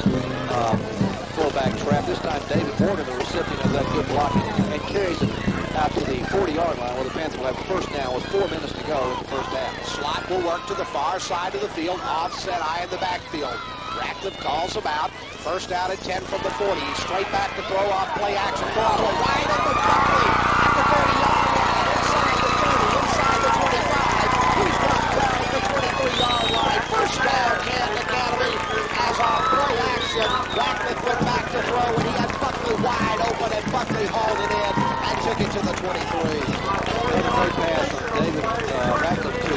fullback trap. This time David Morgan, the recipient of that good blocking, and carries it out to the 40-yard line where the Panthers will have a first down with 4 minutes to go in the first half. Slot will work to the far side of the field. Offset eye in the backfield. Ratcliffe calls him out. First down and 10 from the 40. He's straight back to throw off play action. Throw wide open Buckley at the 30-yard line. Inside the 30, inside the 25. He's knocked down at the 23-yard line. First down, Canton Academy. As on play action, Ratcliffe went back to throw, and he had Buckley wide open, and Buckley hauled it in and took it to the 23. And a great pass from David Ratcliffe to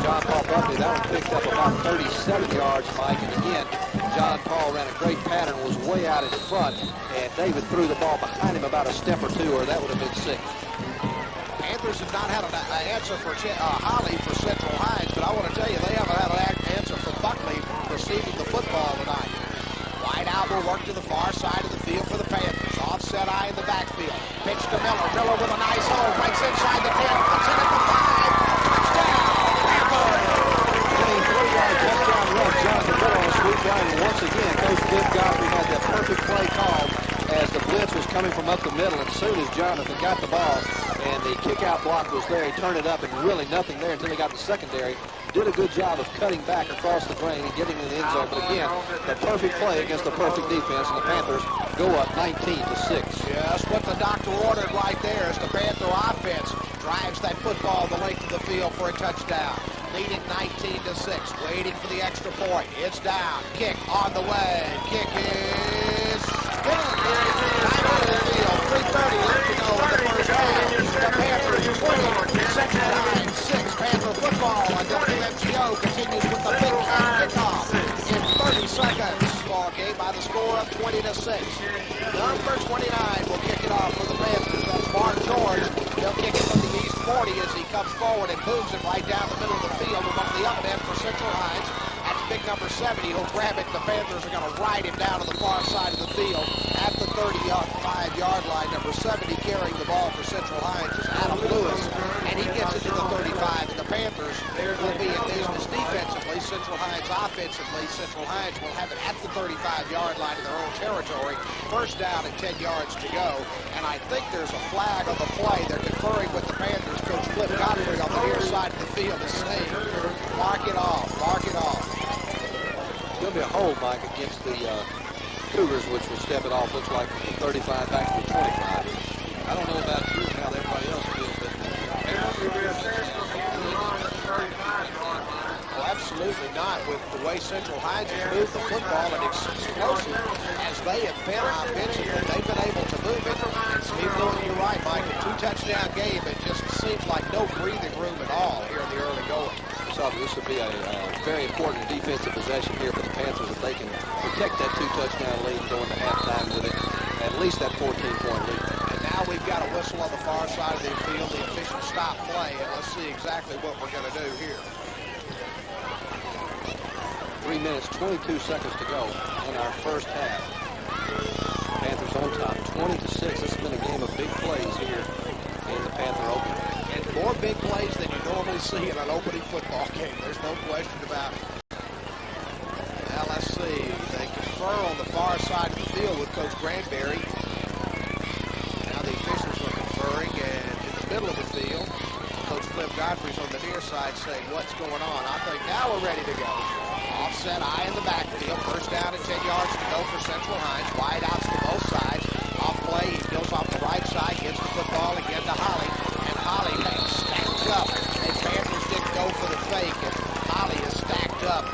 John Paul Buckley. That one picked up about 37 yards, Mike. And again, John Paul ran a great pattern, was way out in front, and David threw the ball behind him about a step or two, or that would have been 6. Panthers have not had an answer for Holly for Central Hinds, but I want to tell you, they haven't had an answer for Buckley receiving the football tonight. Wide out will work to the far side of the field for the Panthers. Offset eye in the backfield. Pitch to Miller. Miller with a nice hole. Breaks inside the 10. Puts it at the 5. Touchdown. Panthers. Getting 3-yard touchdown run. Jonathan Miller on a sweep line. And once again, Coach Cliff Godfrey had that perfect play called as the blitz was coming from up the middle. And as soon as Jonathan got the ball and the kick-out block was there, he turned it up and really nothing there until he got the secondary. Did a good job of cutting back across the grain and getting in the end zone. But again, the perfect play against the perfect defense, and the Panthers go up 19-6. Just what the doctor ordered right there as the Panther offense drives that football the length of the field for a touchdown. Leading 19-6, waiting for the extra point. It's down. Kick on the way. Kick is good. Time on the field. 3:30 left to go in the first half. The Panthers 20, Central Hinds 6. Panther football on WMGO continues with the big time kickoff in 30 seconds. Ball game by the score of 20-6. Number 29 will kick it off for the Panthers. That's Mark George. He'll kick it from the east 40 as he comes forward and moves it right down the middle of the field above the up end for Central Hinds. That's big number 70. He'll grab it. The Panthers are going to ride him down to the far side of the field at the 35-yard line. Number 70 carrying the ball for Central Hinds is Adam Lewis, and he gets it to the 35. And the Panthers will be in business defensively. Central Hinds offensively. Central Hinds will have it at the 35-yard line in their own territory. First down and 10 yards to go. And I think there's a flag on the play. They're conferring with the Panthers. Coach Cliff Godfrey on the near side of the field is saying, mark it off, mark it off. It's going to be a hold, Mike, against the Cougars, which will step it off, looks like, from the 35 back to the 25. I don't know about you and how everybody else feels, but well, absolutely not. With the way Central Hinds has moved the football and it's explosive as they have been offensively, they've been able to move it. And Steve Lewis, you're right, Mike, a 2-touchdown game. It just seems like no breathing room at all here in the early going. so this would be a very important defensive possession here for the Panthers if they can protect that 2-touchdown lead and go into halftime with it, at least that 14-point lead. And now we've got a whistle on the far side of the field. The official stop play, and let's see exactly what we're going to do here. 3 minutes, 22 seconds to go in our first half. Panthers on top, 20-6. This has been a game of big plays here in the Panther opener. And more big plays than you normally see in an opening football game. There's no question about it. Now let's see. They confer on the far side of the field with Coach Granberry. Now the officials are conferring, and in the middle of the field, Coach Cliff Godfrey's on the near side saying, what's going on? I think now we're ready to go. Offset eye in the backfield. First down and 10 yards to go for Central Hinds. Wide outs to both sides. Off play, he goes off the right side, gives the football again to Holly. And Holly stacks up. And Panthers didn't go for the fake. And Holly is stacked up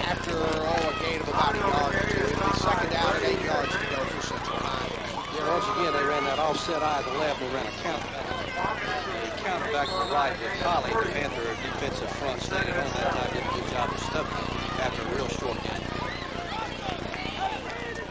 after, a gain of about a yard or two. It'll be second down and 8 yards to go for Central Hinds. Yeah, once again, they ran that offset eye to the left. They ran a counter back. They counter back to the right with Holly, the Panther defensive front, standing on that time, did a good job of stuffing it after a real short game.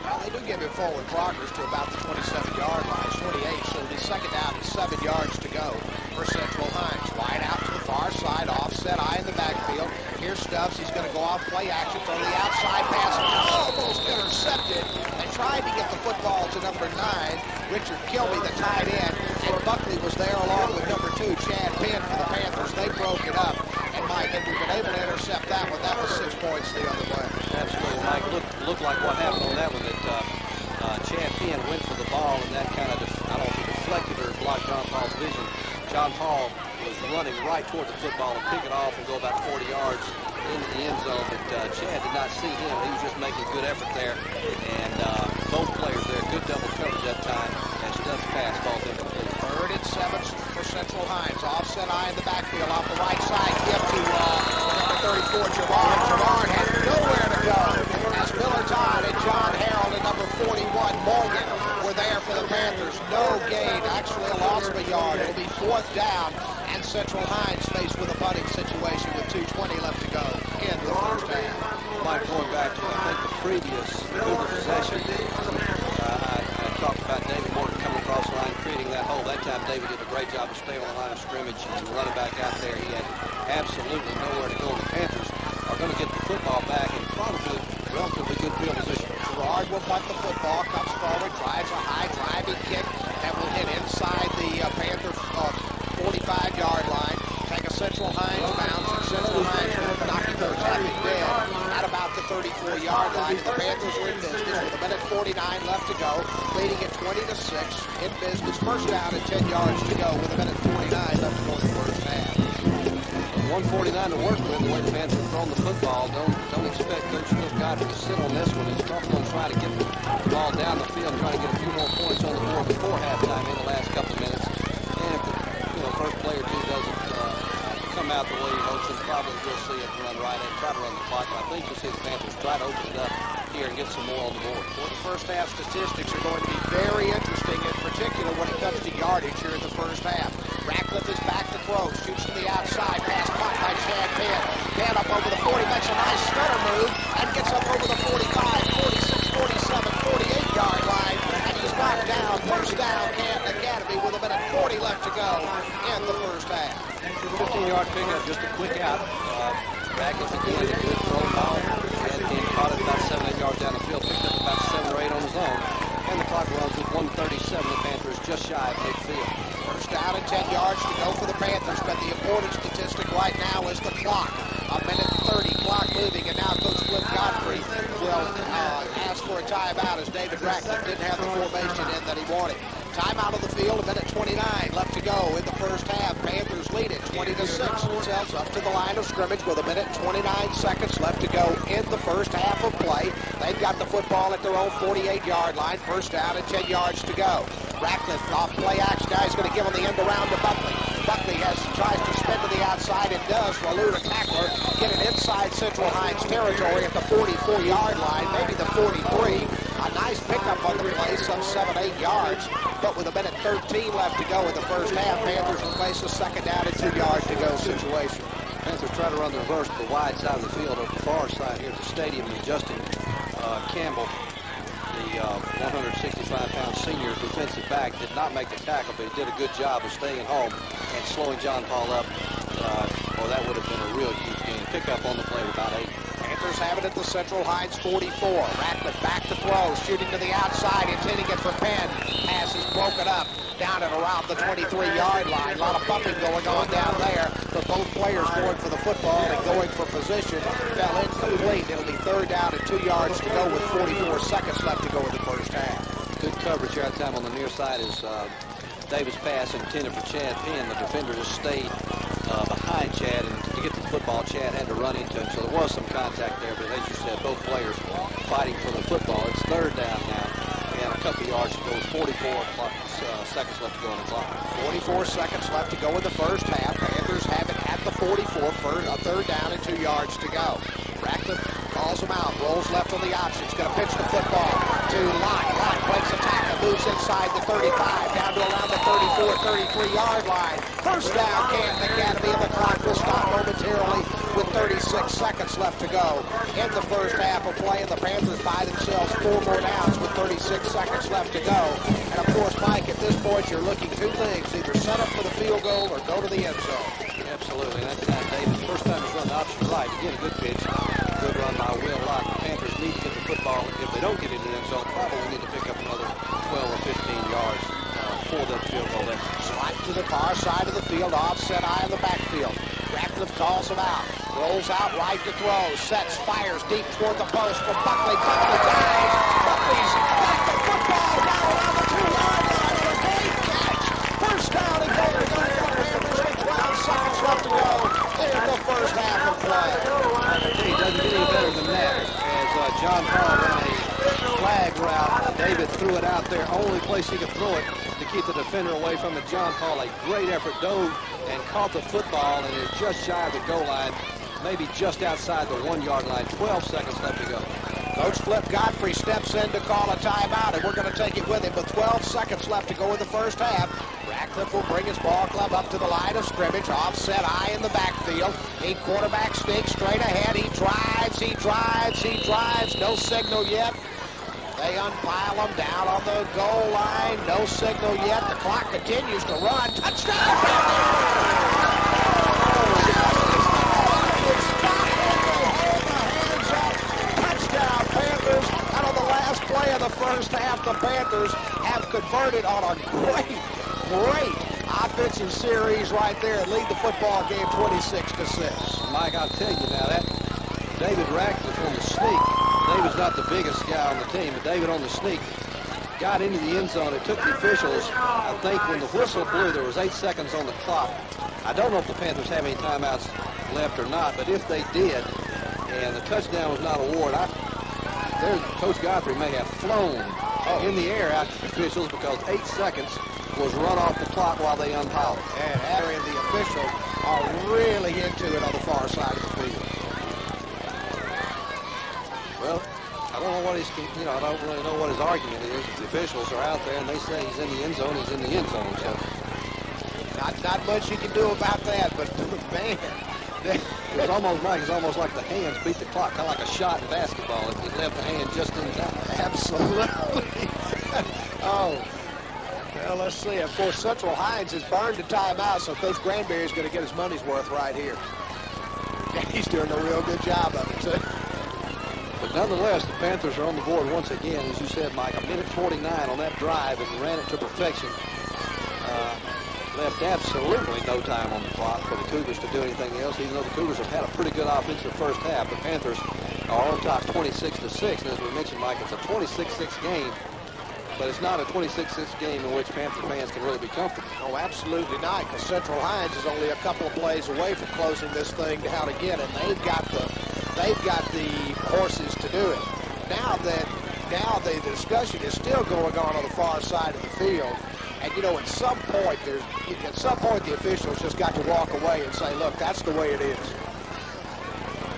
Well, they do give him forward progress to about the 27-yard line, 28, so it'll be second down and 7 yards to go for Central Hinds. Wide out to the far side, offset eye in the backfield. Here's Stubbs. He's going to go off play action from the outside pass. Almost intercepted and tried to get the football to number 9, Richard Kilby, the tight end. And Buckley was there along with number 2, Chad Penn for the Panthers. They broke it up. And Mike, if we've been able to intercept that one, that was 6 points the other way. Absolutely, Mike. Looked like what happened on that one that Chad Penn went for the ball, and that kind of, I don't know if it deflected or blocked John Paul's vision. John Paul was running right toward the football and pick it off and go about 40 yards into the end zone, but Chad did not see him. He was just making good effort there, and both players there, good double coverage that time, and Stubbs pass ball incomplete. 3rd and 7 for Central Hinds. Offset eye in the backfield off the right side. Give to number 34, Gerard. Gerard had nowhere to go as Miller Todd and John Harold and number 41, Morgan, were there for the Panthers. No gain, actually a loss of a yard. It'll be 4th down, and Central Hinds faced with a bunting situation with 2:20 left to go in the first half. Mike, going back to, I think, the previous Cougar possession, I talked about David Morgan coming across the line, creating that hole. That time, David did a great job of staying on the line of scrimmage and running back out there. He had absolutely nowhere to go. The Panthers are going to get the football back in probably relatively good field position. Gerard will punt the football, comes forward, drives a high driving kick that will hit inside the Panther 45-yard line. Take a Central Hinds bounce, and Central Hinds will knock it dead at about the 34-yard line. The Panthers are in business with 1:49 left to go, leading at 20-6 in business. First down and 10 yards to go with 1:49 left to go in the first half. 149 to work with, the way the Panthers have thrown the football. Don't expect Coach Cliff Godfrey to sit on this one. He's trouble on trying to get the ball down the field, trying to get a few more points on the board before halftime in the last couple of minutes. And if the first play or two doesn't come out the way he hopes, then probably we'll see it run right and try to run the clock. But I think you'll see the Panthers try to open it up here and get some more on the board. Well, the first half statistics are going to be very interesting, in particular when it comes to yardage here in the first half. Ratcliffe is back to throw, shoots to the outside, pass caught by Chad Penn. Penn up over the 40, makes a nice stutter move, and gets up over the 45, 46, 47, 48-yard line, and he's knocked down. First down, Canton Academy with 1:40 left to go in the first half. 15-yard pickup, just a quick out. Ratcliffe again, a good throw ball. Chad Penn caught it about 7-8 yards down the field, picked up about 7 or 8 on his own. And the clock runs with 1:37. The Panthers just shy of midfield. First down and 10 yards to go for the Panthers, but the important statistic right now is the clock. 1:30, clock moving, and now Coach Cliff Godfrey will ask for a timeout as David Ratcliffe didn't have the formation in that he wanted. Timeout of the field, 1:29 left to go in the first half. Panthers lead it 20-6. Themselves up to the line of scrimmage with 1:29 seconds left to go in the first half of play. They've got the football at their own 48-yard line. First down and 10 yards to go. Ratcliffe off play action. Now he's going to give him the end around to Buckley. Buckley tries to spin to the outside and does. Will elude a tackler. Get it inside Central Hinds territory at the 44-yard line, maybe the 43. A nice pickup on the play, some 7-8 yards. But with 1:13 left to go in the first half, Panthers will face a second down and 2 yards to go situation. Panthers try to run the reverse to the wide side of the field over the far side here at the stadium. And Justin Campbell, the 165-pound senior defensive back, did not make the tackle, but he did a good job of staying home and slowing John Paul up. Or that would have been a real huge gain. Pickup on the play of about 8. Panthers have it at the Central Hinds 44. Ratcliffe back to throw, shooting to the outside, intending it for Penn. Pass is broken up down at around the 23-yard line. A lot of bumping going on down there, but both players going for the football and going for position. Fell incomplete. It'll be third down and 2 yards to go with 44 seconds left to go in the first half. Good coverage here. That time on the near side is Davis' pass intended for Chad Penn. The defender just stayed behind Chad, and to get to the football, Chad had to run into him. So there was some contact there, but as you said, both players fighting for the football. It's third down now, and a couple yards to go. 44 seconds left to go on the clock. 44 seconds left to go in the first half. Panthers have it at the 44 for a third down and 2 yards to go. Ratcliffe calls him out, rolls left on the option. He's going to pitch the football to Lott. Lott breaks a tackle, moves inside the 35, down to around the 34, 33-yard line. First down, Canton Academy, and the clock will stop momentarily with 36 seconds left to go in the first half of play, and the Panthers buy themselves 4 more downs with 36 seconds left to go. And of course, Mike, at this point, you're looking 2 things: either set up for the field goal or go to the end zone. Absolutely. And that time, Davis, first time he's run the option right. Again, a good pitch. Good run by Will Lott. The Panthers need to get the football. If they don't get it in the end zone, probably need to pick up another 12 or 15 yards for that field goal there. Slide to the far side of the field, offset eye in the backfield. Ratcliffe calls him out. Rolls out right to throw. Sets, fires deep toward the post for Buckley. Buckley dives. Buckley's got the football. David threw it out there, only place he could throw it to keep the defender away from it. John Paul, a great effort, dove and caught the football and is just shy of the goal line, maybe just outside the 1-yard line. 12 seconds left to go. Coach Flip Godfrey steps in to call a timeout, and we're going to take it with him with 12 seconds left to go in the first half. Ratcliffe will bring his ball club up to the line of scrimmage, offset high in the backfield. A quarterback sneak straight ahead. He drives. No signal yet. They unpile him down on the goal line. No signal yet. The clock continues to run. Touchdown! Play of the first half, the Panthers have converted on a great offensive series right there and lead the football game 26-6. Mike, I'll tell you now, that David Ratcliffe on the sneak, David's not the biggest guy on the team, but David on the sneak got into the end zone. It took the officials, I think when the whistle blew, there was 8 seconds on the clock. I don't know if the Panthers have any timeouts left or not, but if they did, and the touchdown was not awarded, Coach Godfrey may have flown in the air at the officials because 8 seconds was run off the clock while they unpiled. And Harry and the officials are really into it on the far side of the field. Well, I don't know what I don't really know what his argument is. The officials are out there and they say he's in the end zone, he's in the end zone. So not much you can do about that, but man. It's almost like the hands beat the clock, kind of like a shot in basketball. If you left the hand just in time. Absolutely. Oh, well, let's see. Of course, Central Hinds has burned a timeout, so Coach Granberry is going to get his money's worth right here. Yeah, he's doing a real good job of it, too. But nonetheless, the Panthers are on the board once again, as you said, Mike. 1:49 on that drive and ran it to perfection. Left absolutely no time on the clock for the Cougars to do anything else, even though the Cougars have had a pretty good offensive first half. The Panthers are on top 26-6, and as we mentioned, Mike, it's a 26-6 game, but it's not a 26-6 game in which Panther fans can really be comfortable. No, absolutely not, because Central Hinds is only a couple of plays away from closing this thing down again, and they've got the horses to do it. Now the discussion is still going on the far side of the field. And, you know, at some point the officials just got to walk away and say, look, that's the way it is.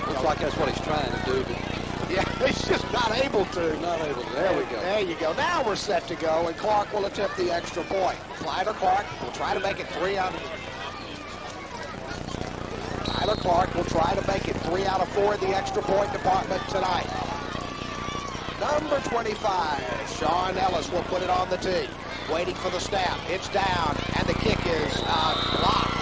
Looks like that's what he's trying to do. But yeah, he's just not able to. There we go. There you go. Now we're set to go, and Clark will attempt the extra point. Tyler Clark will try to make it 3 out of... Tyler Clark will try to make it 3 out of 4 in the extra point department tonight. Number 25, Sean Ellis will put it on the tee. Waiting for the snap. It's down, and the kick is blocked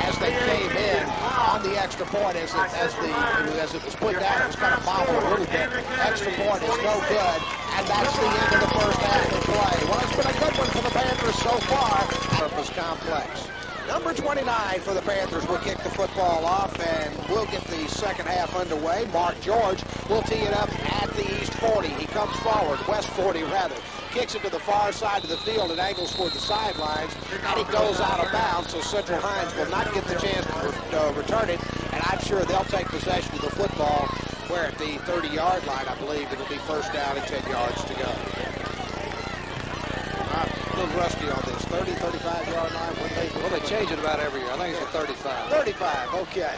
as they came in on the extra point. As it was put down, it was kind of bobbled a little bit. Extra point is no good, and that's the end of the first half of play. Well, it's been a good one for the Panthers so far. Purpose complex. Number 29 for the Panthers will kick the football off, and we'll get the second half underway. Mark George will tee it up at the East 40. He comes forward, West 40 rather. Kicks it to the far side of the field and angles toward the sidelines, and he goes out of bounds, so Central Hinds will not get the chance to return it, and I'm sure they'll take possession of the football where at the 30-yard line, I believe it'll be first down and 10 yards to go. I'm a little rusty on this. 30, 35-yard line. Well, they change it about every year. I think it's a 35. 35, okay.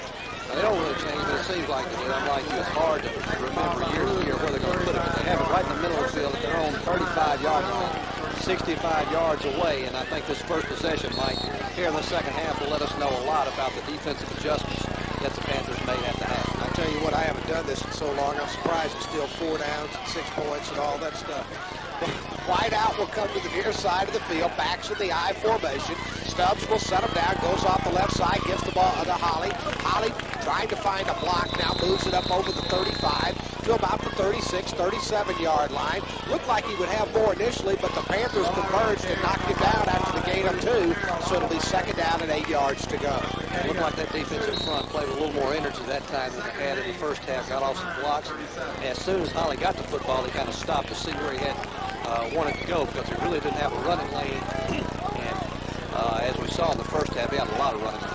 Now, they don't really change, but it seems like they do. I'm like you. It's hard to remember year to year where they're going to put it. But they have it right in the middle of the field at their own 35-yard line, 65 yards away. And I think this first possession, Mike, here in the second half will let us know a lot about the defensive adjustments that the Panthers made at the half. I tell you what, I haven't done this in so long. I'm surprised it's still 4 downs and 6 points and all that stuff. Wide out will come to the near side of the field, backs in the I formation. Stubbs will set him down, goes off the left side, gives the ball to Holly. Holly trying to find a block, now moves it up over the 35 to about the 36, 37-yard line. Looked like he would have more initially, but the Panthers converged and knocked him down after the gain of 2, so it'll be second down and 8 yards to go. It looked like that defensive front played with a little more energy that time than they had in the first half, got off some blocks. And as soon as Holly got the football, they kind of stopped to see where he had wanted to go because he really didn't have a running lane. And as we saw in the first half, he had a lot of running lanes.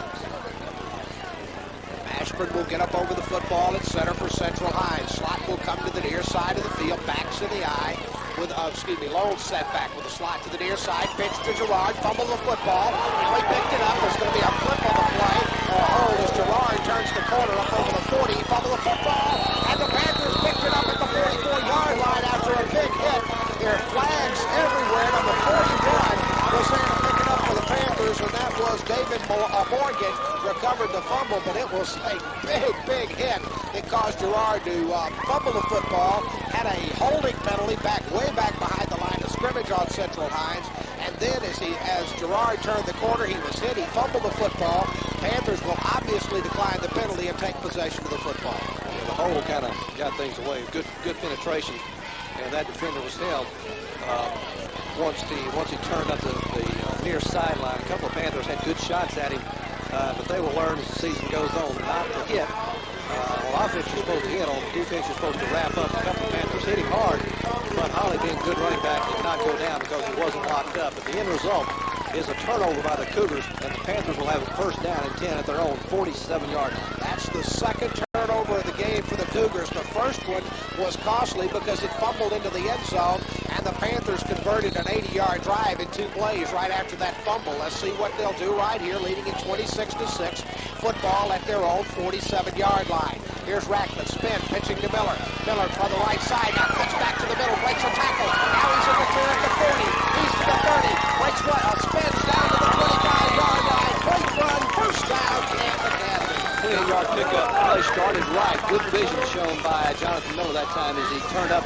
Mashed Bradford will get up over the football at center for Central Hinds. Slot will come to the near side of the field, backs in the eye. Lone setback with a slot to the near side. Pitch to Gerard, fumble the football. Now he picked it up. There's going to be a flip on the play. A hold as Gerard turns the corner up over the 40. Fumble the football. And the Panthers picked it up at the 44-yard line after a big hit. There are flags everywhere. Number 41 was there to pick it up for the Panthers, and that was David Morgan. Recovered the fumble, but it was a big hit. It caused Gerard to fumble the football. Had a holding penalty way back behind the line of scrimmage on Central Hinds. And then as Gerard turned the corner, he was hit. He fumbled the football. Panthers will obviously decline the penalty and take possession of the football. Yeah, the hold kind of got things away. Good penetration, and that defender was held. Once he turned up the near sideline, a couple of Panthers had good shots at him, but they will learn as the season goes on not to hit. On offense, you're supposed to hit. On defense, you're supposed to wrap up. A couple of Panthers hitting hard, but Holly, being a good running back, did not go down because he wasn't locked up. But the end result is a turnover by the Cougars, and the Panthers will have a first down and 10 at their own 47-yard line. That's the second turnover of the game for the Cougars. The first one was costly because it fumbled into the end zone, and the Panthers converted an 80-yard drive in 2 plays right after that fumble. Let's see what they'll do right here, leading at 26-6. Football at their own 47-yard line. Here's Rackman, spin, pitching to Miller. Miller from the right side, now cuts back to the middle, breaks a tackle. Now he's in the clear at the 40. He's to the 30. Breaks what? Spins down to the 25-yard line. Great run, first down, Canton Academy. 20-yard pickup. Play started right. Good vision shown by Jonathan Miller that time as he turned up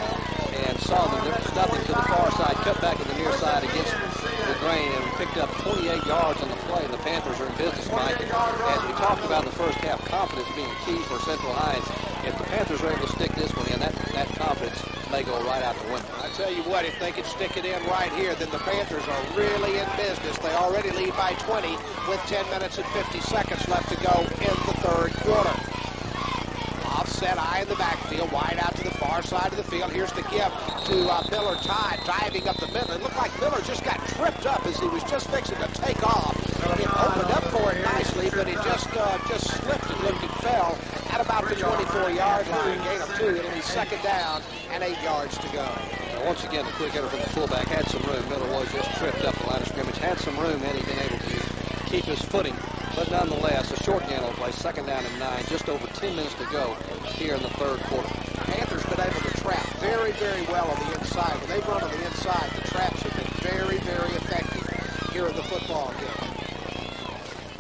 and saw that there was nothing to the far side, cut back to the near side against the grain, and picked up 28 yards on the play. And the Panthers are in business, Mike. As we talked about in the first half, confidence being key for Central Hinds. If the Panthers are able to stick this one in, that confidence may go right out the window. I tell you what, if they can stick it in right here, then the Panthers are really in business. They already lead by 20 with 10 minutes and 50 seconds left to go in the third quarter. Offset eye in the backfield, wide out to the far side of the field. Here's the give to Miller Todd, diving up the middle. It looked like Miller just got tripped up as he was just fixing to take off. It opened up for it nicely, but it just slipped and looked and fell at about the 24-yard line. Gain of 2. It'll be second down and 8 yards to go. Now, once again, the quick hitter from the fullback had some room. Miller was just tripped up the line of scrimmage, had some room, and he'd been able to keep his footing. But nonetheless, a short game will play, second down and 9, just over 10 minutes to go here in the third quarter. Panthers been able to trap very, very well on the inside. When they run on the inside, the traps have been very, very effective here in the football game.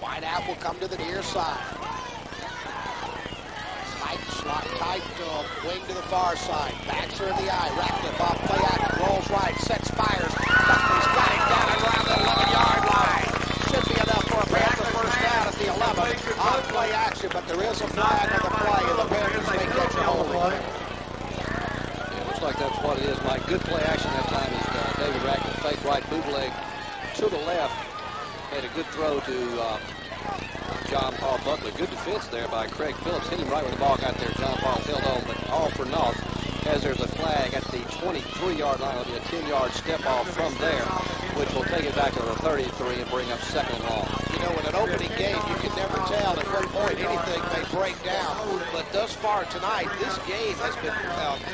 Wide out will come to the near side. Slot tight, wing to the far side. Backs are in the eye. Ratcliffe off play action, rolls right, sets, fires. Buckley's got it down and around the 11-yard line. Should be enough for a Panther first down at the 11. On play action, but there is a flag on the play, and the Panthers may catch a hold of it. Yeah, looks like that's what it is, Mike. Good play action that time as David Ratcliffe fake right bootleg to the left. Made a good throw to John Paul Butler. Good defense there by Craig Phillips. Hit him right when the ball got there. John Paul held on, but all for naught as there's a flag at the 23-yard line. It'll be a 10-yard step off from there, which will take it back to the 33 and bring up second and long. You know, in an opening game, you can never tell at what point anything may break down. But thus far tonight, this game has been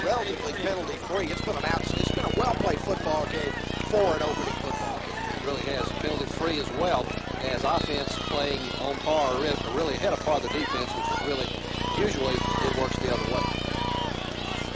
relatively penalty-free. It's been a well-played football game for an opening football game. It really has. Penalty-free as well as offense playing on par or really ahead of par of the defense, which is really, usually it works the other way.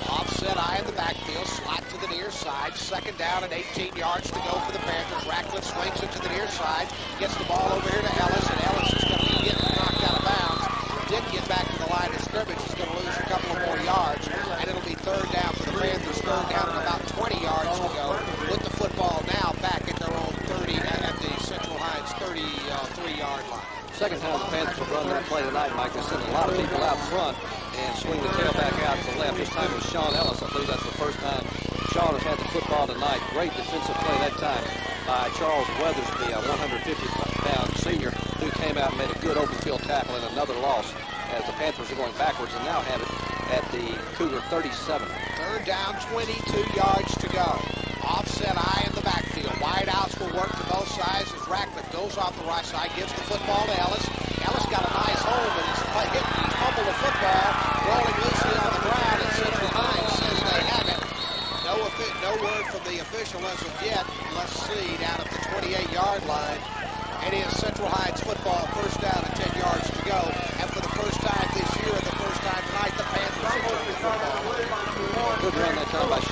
Offset eye in the backfield, slot to the near side. Second down and 18 yards to go for the Panthers. Ratcliffe swings it to the near side, gets the ball over here to Ellis, and Ellis is going to be hit and knocked out of bounds. Didn't get back to the line of scrimmage. He's going to lose a couple of more yards, and it'll be third down for the Panthers. Third down and about 20 yards to go with the football now back at their own 30 at the Central Hinds 33-yard line. Second time the Panthers have run that play tonight, Mike. They send a lot of people out front and swing the tailback out to the left. This time it was Sean Ellis. I believe that's the first time Sean has had the football tonight. Great defensive play that time by Charles Weathersby, a 150-pound senior who came out and made a good open field tackle and another loss as the Panthers are going backwards and now have it at the Cougar 37. Third down, 22 yards to go. Offset eye in the backfield. Wide outs will work to both sides as Ratcliffe goes off the right side, gives the football to Ellis. Ellis got a nice hole, but he's fumbled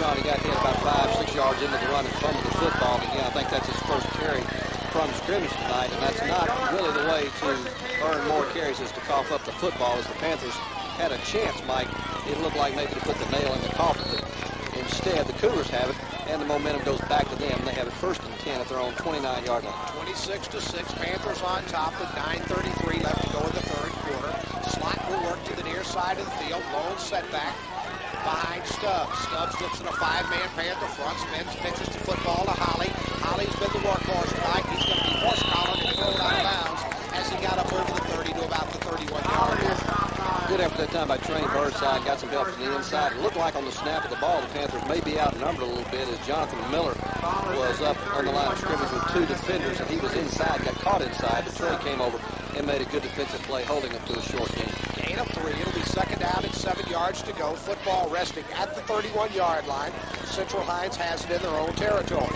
Sean, he got hit about 5-6 yards into the run and fumbled the football. But yeah, I think that's his first carry from scrimmage tonight, and that's not really the way to earn more carries is to cough up the football. As the Panthers had a chance, Mike, it looked like maybe to put the nail in the coffin, but instead the Cougars have it, and the momentum goes back to them. They have it 1st and 10 at their own 29-yard line. 26-6, Panthers on top with 9:33 left to go in the third quarter. Slot will work to the near side of the field. Lone setback behind Stubbs. Stubbs looks at a 5-man Panther front, spins, pitches the football to Holly. Holly's been the workhorse tonight. He's going to be horse-collared and thrown out of bounds as he got up over the 30 to about the 31-yard line. Good effort that time by Trey Birdside. Got some help from the inside. It looked like on the snap of the ball, the Panthers may be outnumbered a little bit as Jonathan Miller was up on the line of scrimmage with 2 defenders, and he was inside, got caught inside, but Trey came over and made a good defensive play, holding him to a short gain. Gain of 3. It'll be 2nd down and 7 yards to go. Football resting at the 31-yard line. Central Hinds has it in their own territory.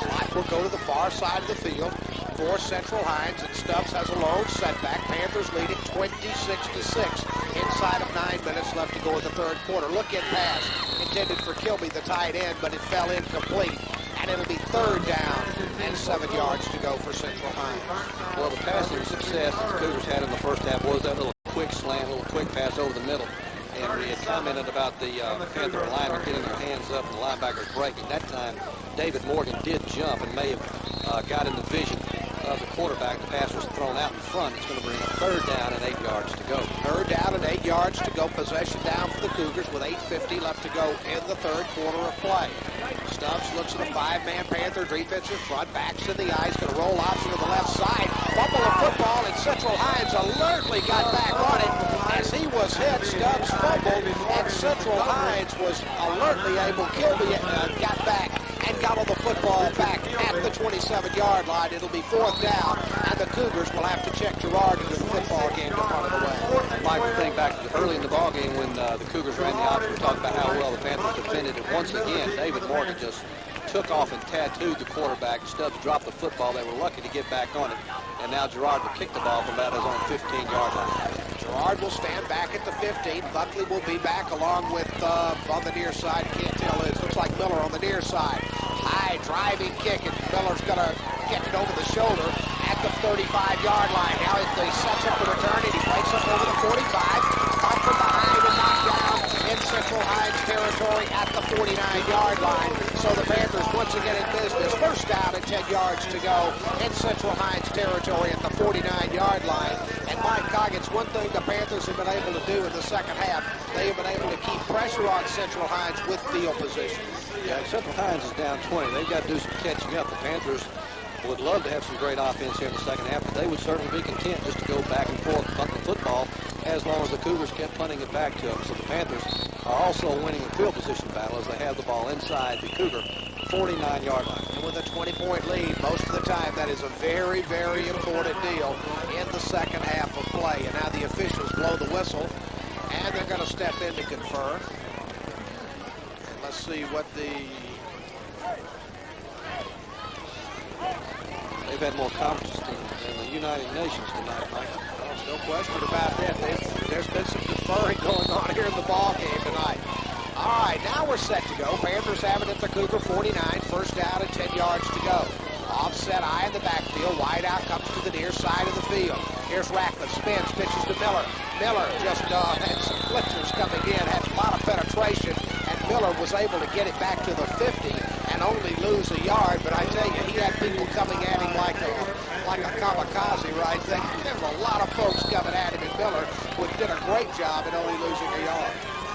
Slot will go to the far side of the field for Central Hinds, and Stubbs has a lone setback. Panthers leading 26-6. Inside of 9 minutes left to go in the third quarter. Look in pass intended for Kilby, the tight end, but it fell incomplete. And it'll be 3rd down and 7 yards to go for Central Hinds. Well, the passing success that the Cougars had in the first half was that little quick slant, little quick pass over the middle. And we had commented about the Panther linemen getting their hands up and the linebackers breaking. That time, David Morgan did jump and may have got in the vision of the quarterback. The pass was thrown out in front. It's going to bring up 3rd down and 8 yards to go. 3rd down and 8 yards to go. Possession down for the Cougars with 8:50 left to go in the third quarter of play. Stubbs looks at a 5-man Panther defensive front, backs to the eyes, going to roll option to the left side. Fumble of football, and Central Hinds alertly got back on it as he was hit. Stubbs fumbled, and Central Hinds was alertly able. Kilby got back and got on the football back at the 27-yard line. It'll be 4th down, and the Cougars will have to check Gerard into the football game to run it away. Mike, we think back to early in the ball game when the Cougars ran the option. We talked about how well the Panthers defended it. Once again, David Morgan just took off and tattooed the quarterback. Stubbs dropped the football. They were lucky to get back on it. And now Gerard will kick the ball from about his own 15-yard line. Gerard will stand back at the 15. Buckley will be back along with, on the near side, can't tell, it looks like Miller on the near side. High driving kick, and Miller's going to kick it over the shoulder at the 35-yard line. Now he sets up the return, and he breaks up over the 45. Up from behind and knocked down in Central Hinds territory at the 49-yard line. So the Panthers once again in business. 1st down and 10 yards to go in Central Hinds territory at the 49-yard line. And Mike Coggins, one thing the Panthers have been able to do in the second half, they have been able to keep pressure on Central Hinds with field position. Yeah, Central Hinds is down 20. They've got to do some catching up. The Panthers would love to have some great offense here in the second half, but they would certainly be content just to go back and forth punt the football as long as the Cougars kept punting it back to them. So the Panthers are also winning the field position battle as they have the ball inside the Cougar 49-yard line. And with a 20-point lead, most of the time, that is a very, very important deal in the second half of play. And now the officials blow the whistle, and they're going to step in to confer. And let's see what They've had more conferences than the United Nations tonight, Mike. There's no question about that. There's been some deferring going on here in the ball game tonight. All right, now we're set to go. Panthers have it at the Cougar 49. 1st down and 10 yards to go. Offset eye in the backfield. Wide out comes to the near side of the field. Here's Ratcliffe. Spins, pitches to Miller. Miller just had some blitzers coming in, had a lot of penetration, and Miller was able to get it back to the 50 and only lose a yard. But I tell you, he had people coming at him like a kamikaze right there. There were a lot of folks coming at him, and Miller did a great job in only losing a yard.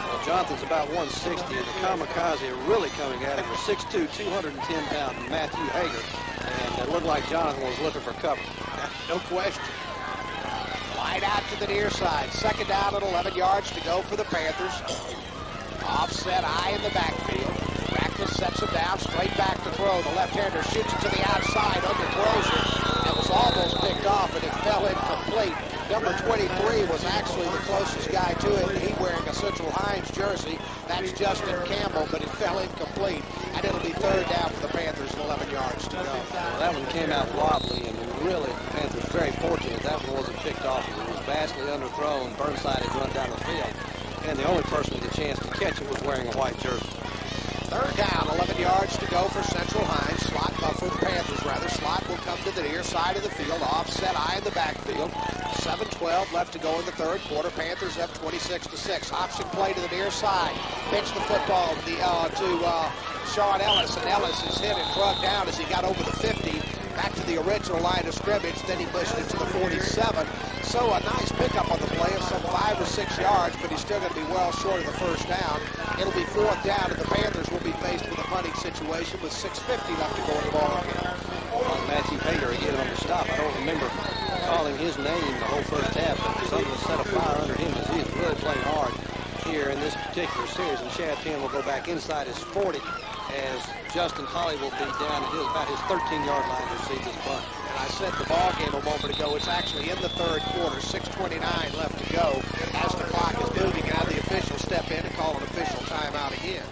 Well, Jonathan's about 160, and the kamikaze really coming at him was 6'2", 210-pound Matthew Hager, and it looked like Jonathan was looking for cover. No question. Wide out to the near side. 2nd down and 11 yards to go for the Panthers. Offset eye in the backfield. Ratcliffe sets him down, straight back to throw. The left-hander shoots it to the outside, underthrows it. It was almost picked off, and it fell incomplete. Number 23 was actually the closest guy to it, and he wearing a Central Hinds jersey. That's Justin Campbell, but it fell incomplete, and it'll be 3rd down for the Panthers and 11 yards to go. Well, that one came out wobbly, and really, the Panthers very fortunate that one wasn't picked off. It was vastly underthrown. Burnside had run down the field, and the only person with a chance to catch it was wearing a white jersey. Third down, 11 yards to go for Central Hinds. Slot, for the Panthers, rather. Slot will come to the near side of the field. Offset eye in the backfield. 7:12 left to go in the third quarter. Panthers up 26-6. Option play to the near side. Pitch the football to Sean Ellis, and Ellis is hit and drugged down as he got over the 50. Back to the original line of scrimmage. Then he pushed it to the 47. So a nice pickup on the play of some 5 or 6 yards, but he's still going to be well short of the first down. It'll be fourth down, and the Panthers will be faced with a punting situation with 6:50 left to go in the ball game. Matthew Baker again on the stop. I don't remember calling his name the whole first half, but something set a fire under him as he is really playing hard here in this particular series. And Chad Penn will go back inside his 40 as Justin Holly will be down at about his 13-yard line to receive this punt. And I said the ball game a moment ago. It's actually in the third quarter. 6:29 left to go as the clock is moving. Now the officials step in and call an official timeout again.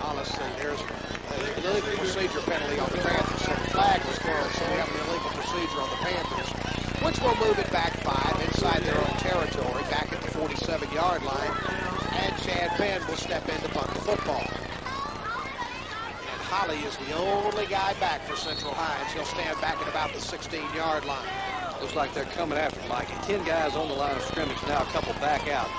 Honestly, there's an illegal procedure penalty on the Panthers. So the flag was thrown, so we have an illegal procedure on the Panthers, which will move it back 5 inside their own territory, back at the 47-yard line. And Chad Penn will step in to punt the football. And Holly is the only guy back for Central Hinds. He'll stand back at about the 16-yard line. Looks like they're coming after Mike. 10 guys on the line of scrimmage now, a couple back out.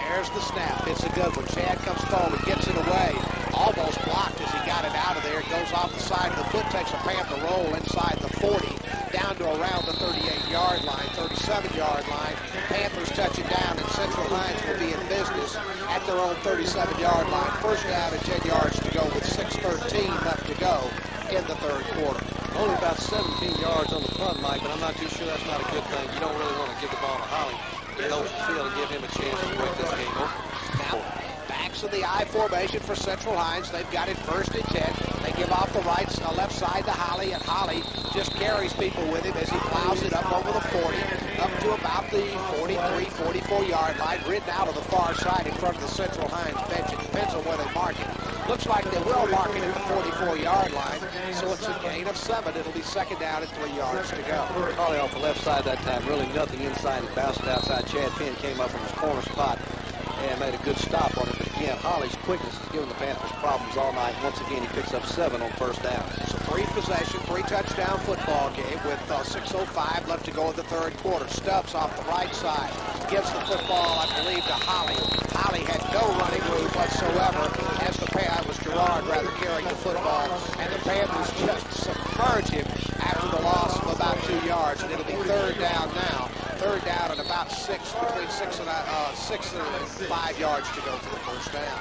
There's the snap. It's a good one. Chad comes forward, gets it away. Almost blocked as he got it out of there. It goes off the side of the foot, takes a Panther roll inside the 40, down to around the 38-yard line, 37-yard line. Panthers touch it down, and Central Hinds will be in business at their own 37-yard line. First down and 10 yards to go with 6:13 left to go in the third quarter. Only about 17 yards on the punt, Mike, but I'm not too sure that's not a good thing. You don't really want to give the ball to Holly. Get open field and give him a chance to break this game over. Now, backs of the I formation for Central Hinds. They've got it 1st and 10. They give off the left side to Holly, and Holly just carries people with him as he plows it up over the 40, up to about the 43, 44-yard line, ridden out of the far side in front of the Central Hinds bench. It depends on where they mark it. Looks like they will mark it at the 44-yard line, so it's a gain of 7. It'll be second down and 3 yards to go. Holly off the left side that time, really nothing inside. He bounced it outside. Chad Penn came up from his corner spot and made a good stop on it. But again, Holly's quickness has given the Panthers problems all night. Once again, he picks up 7 on first down. It's a 3-possession, 3-touchdown football game with 6:05 left to go in the third quarter. Stubbs off the right side gives the football, I believe, to Holly. Holly had no running room whatsoever as it was Gerard rather carrying the football, and the Panthers just submerge him after the loss of about 2 yards, and it'll be third down now. Third down and about between 6 and 5 yards to go for the first down.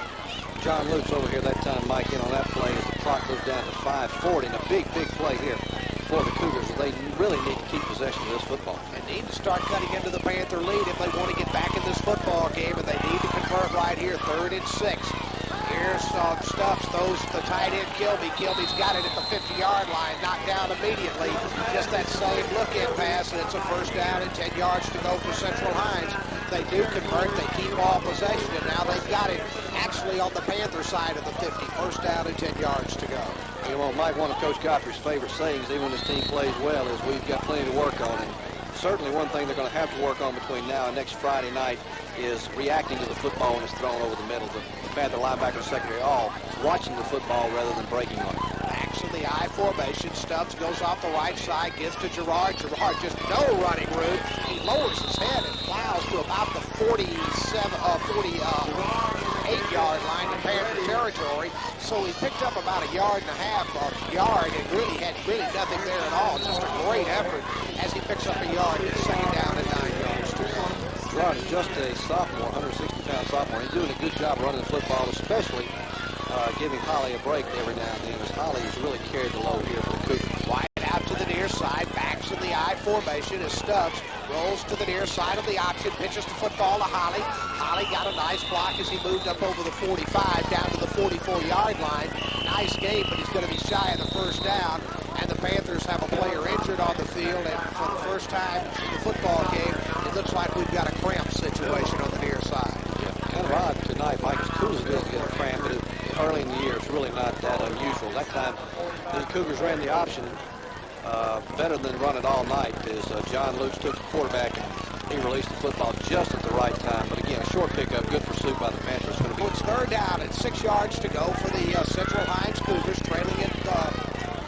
John Luke's over here that time, Mike, in on that play as the clock goes down to 5:40. And a big play here for the Cougars. They really need to keep possession of this football. And need to start cutting into the Panther lead if they want to get back in this football game, and they need to convert right here, 3rd and 6. Here's Stubbs throws the tight end Kilby. Kilby's got it at the 50-yard line, knocked down immediately. Just that same look-in pass, and it's a first down and 10 yards to go for Central Hinds. They do convert, they keep all possession, and now they've got it actually on the Panther side of the 50. First down and 10 yards to go. You know, Mike, one of Coach Godfrey's favorite sayings, even when his team plays well, is we've got plenty to work on. And certainly one thing they're going to have to work on between now and next Friday night is reacting to the football when it's thrown over the middle. The Panther linebacker secondary all watching the football rather than breaking on it. Backs in the I formation. Stubbs goes off the right side, gives to Gerard. Gerard just no running room. He lowers his head and plows to about the 48-yard line in Panther territory. So he picked up about a yard and a half and really had nothing there at all. Just a great effort as he picks up a yard. It's second down and 9 yards to go. Gerard is just a sophomore, 160-pound sophomore. He's doing a good job running the football, especially giving Holly a break every now and then, as Holly has really carried the load here for the Cougars. Wide out to the near side, backs in the I formation as Stubbs rolls to the near side of the option, pitches the football to Holly. Holly got a nice block as he moved up over the 45 down to the 44-yard line. Nice game, but he's going to be shy of the first down. And the Panthers have a player injured on the field, and for the first time in the football game, it looks like we've got a cramp situation on the near side. Yeah, kind of odd tonight. Mike, as cool as it is to get a cramp, but early in the year, it's really not that unusual. That time, the Cougars ran the option better than run it all night, as John Lutz took the quarterback and He released the football just at the right time. But again, a short pickup, good pursuit by the Panthers. It's going to be It's third down and 6 yards to go for the Central Hinds Cougars, trailing it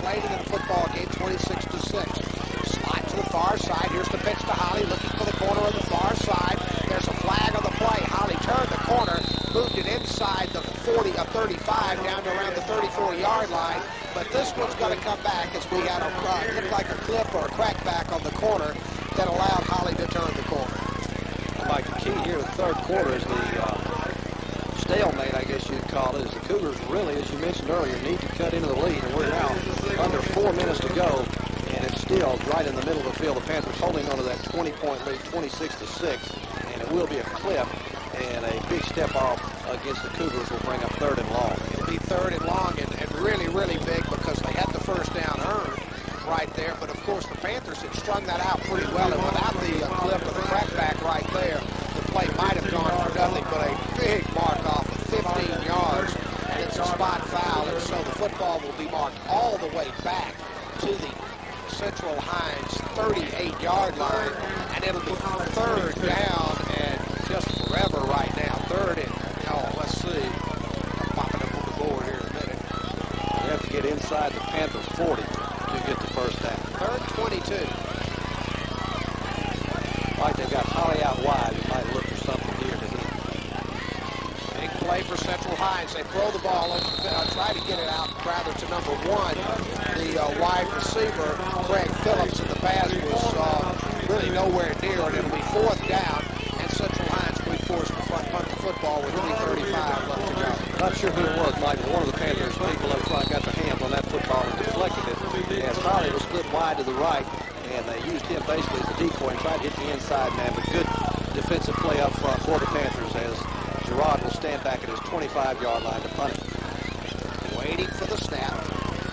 late in the football game, 26-6. Slide to the far side. Here's the pitch to Holly, looking for the corner on the far side. There's a flag on the play. Holly turned the corner, moved it inside the 35 down to around the 34-yard line. But this one's going to come back as we had a looked like a clip or a crackback on the corner that allowed Holly to turn the corner. like the key here in the third quarter is the stalemate, I guess you'd call it, is the Cougars really, as you mentioned earlier, need to cut into the lead. And we're now under 4 minutes to go, and it's still right in the middle of the field. The Panthers holding onto that 20-point lead, 26-6, and it will be a clip. And a big step off against the Cougars will bring up third and long. It'll be third and long, and really, really big because they had the first down earned right there. But, of course, the Panthers had strung that out pretty well. And without the clip of the crackback right there, the play might have gone for nothing but a big mark off of 15 yards. And it's a spot foul. And so the football will be marked all the way back to the Central Hinds 38-yard line. And it'll be third down and just forever right now. Third and, let's see. I'm popping up on the board here in a minute. You have to get inside the Panthers 40 to get the first down. Third 22. Like they've got Holly out wide. You might look for something here to hit. Big play for Central Hinds. They throw the ball over, try to get it out rather to number one. The wide receiver, Craig Phillips, and the pass was really nowhere near it. It'll be fourth down, and Central Hinds will be forced to punt the football with 3:35 left to go. Not sure who it was, Mike, but one of the Panthers people up front got their hands on that football and deflected it. As Holly was split wide to the right, and they used him basically as a decoy and tried to hit the inside man. But good defensive play up front for the Panthers as Gerard will stand back at his 25-yard line to punt it. Waiting for the snap.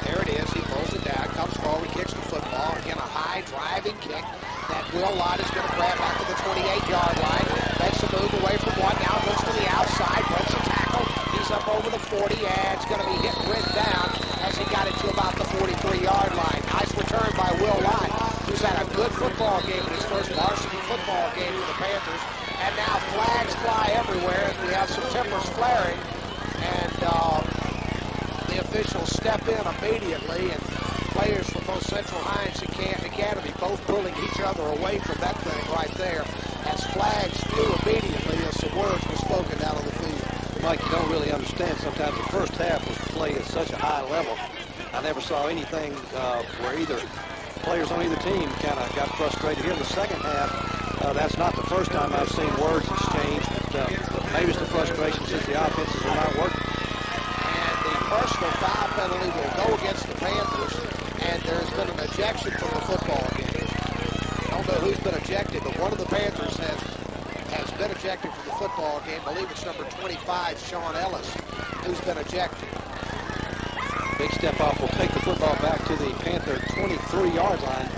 There it is. He throws it down, comes forward, kicks the football. Again, a high driving kick that Will Lott is going to grab back to the 28-yard line. Makes a move away from one. Now goes to the outside. Breaks a tackle. He's up over the 40, and it's going to be hit and went down as he got it to about the 43-yard line. Nice return by Will Lott, who's had a good football game in his first varsity football game for the Panthers. And now flags fly everywhere, and we have some tempers flaring. And the officials step in immediately, and players from both Central Hinds and Canton Academy both pulling each other away from that thing right there as flags flew immediately as some words were spoken out on the field. Mike, you don't really understand. Sometimes the first half was played at such a high level. I never saw anything where either players on either team kind of got frustrated. Here in the second half, that's not the first time I've seen words exchanged, but maybe it's the frustration since the offenses are not working. And the personal foul penalty will go against the Panthers, and there's been an ejection from the football game. I don't know who's been ejected, but one of the Panthers has been ejected from the football game. I believe it's number 25, Sean Ellis, who's been ejected. Big step off will take the football back to the Panther 23-yard line.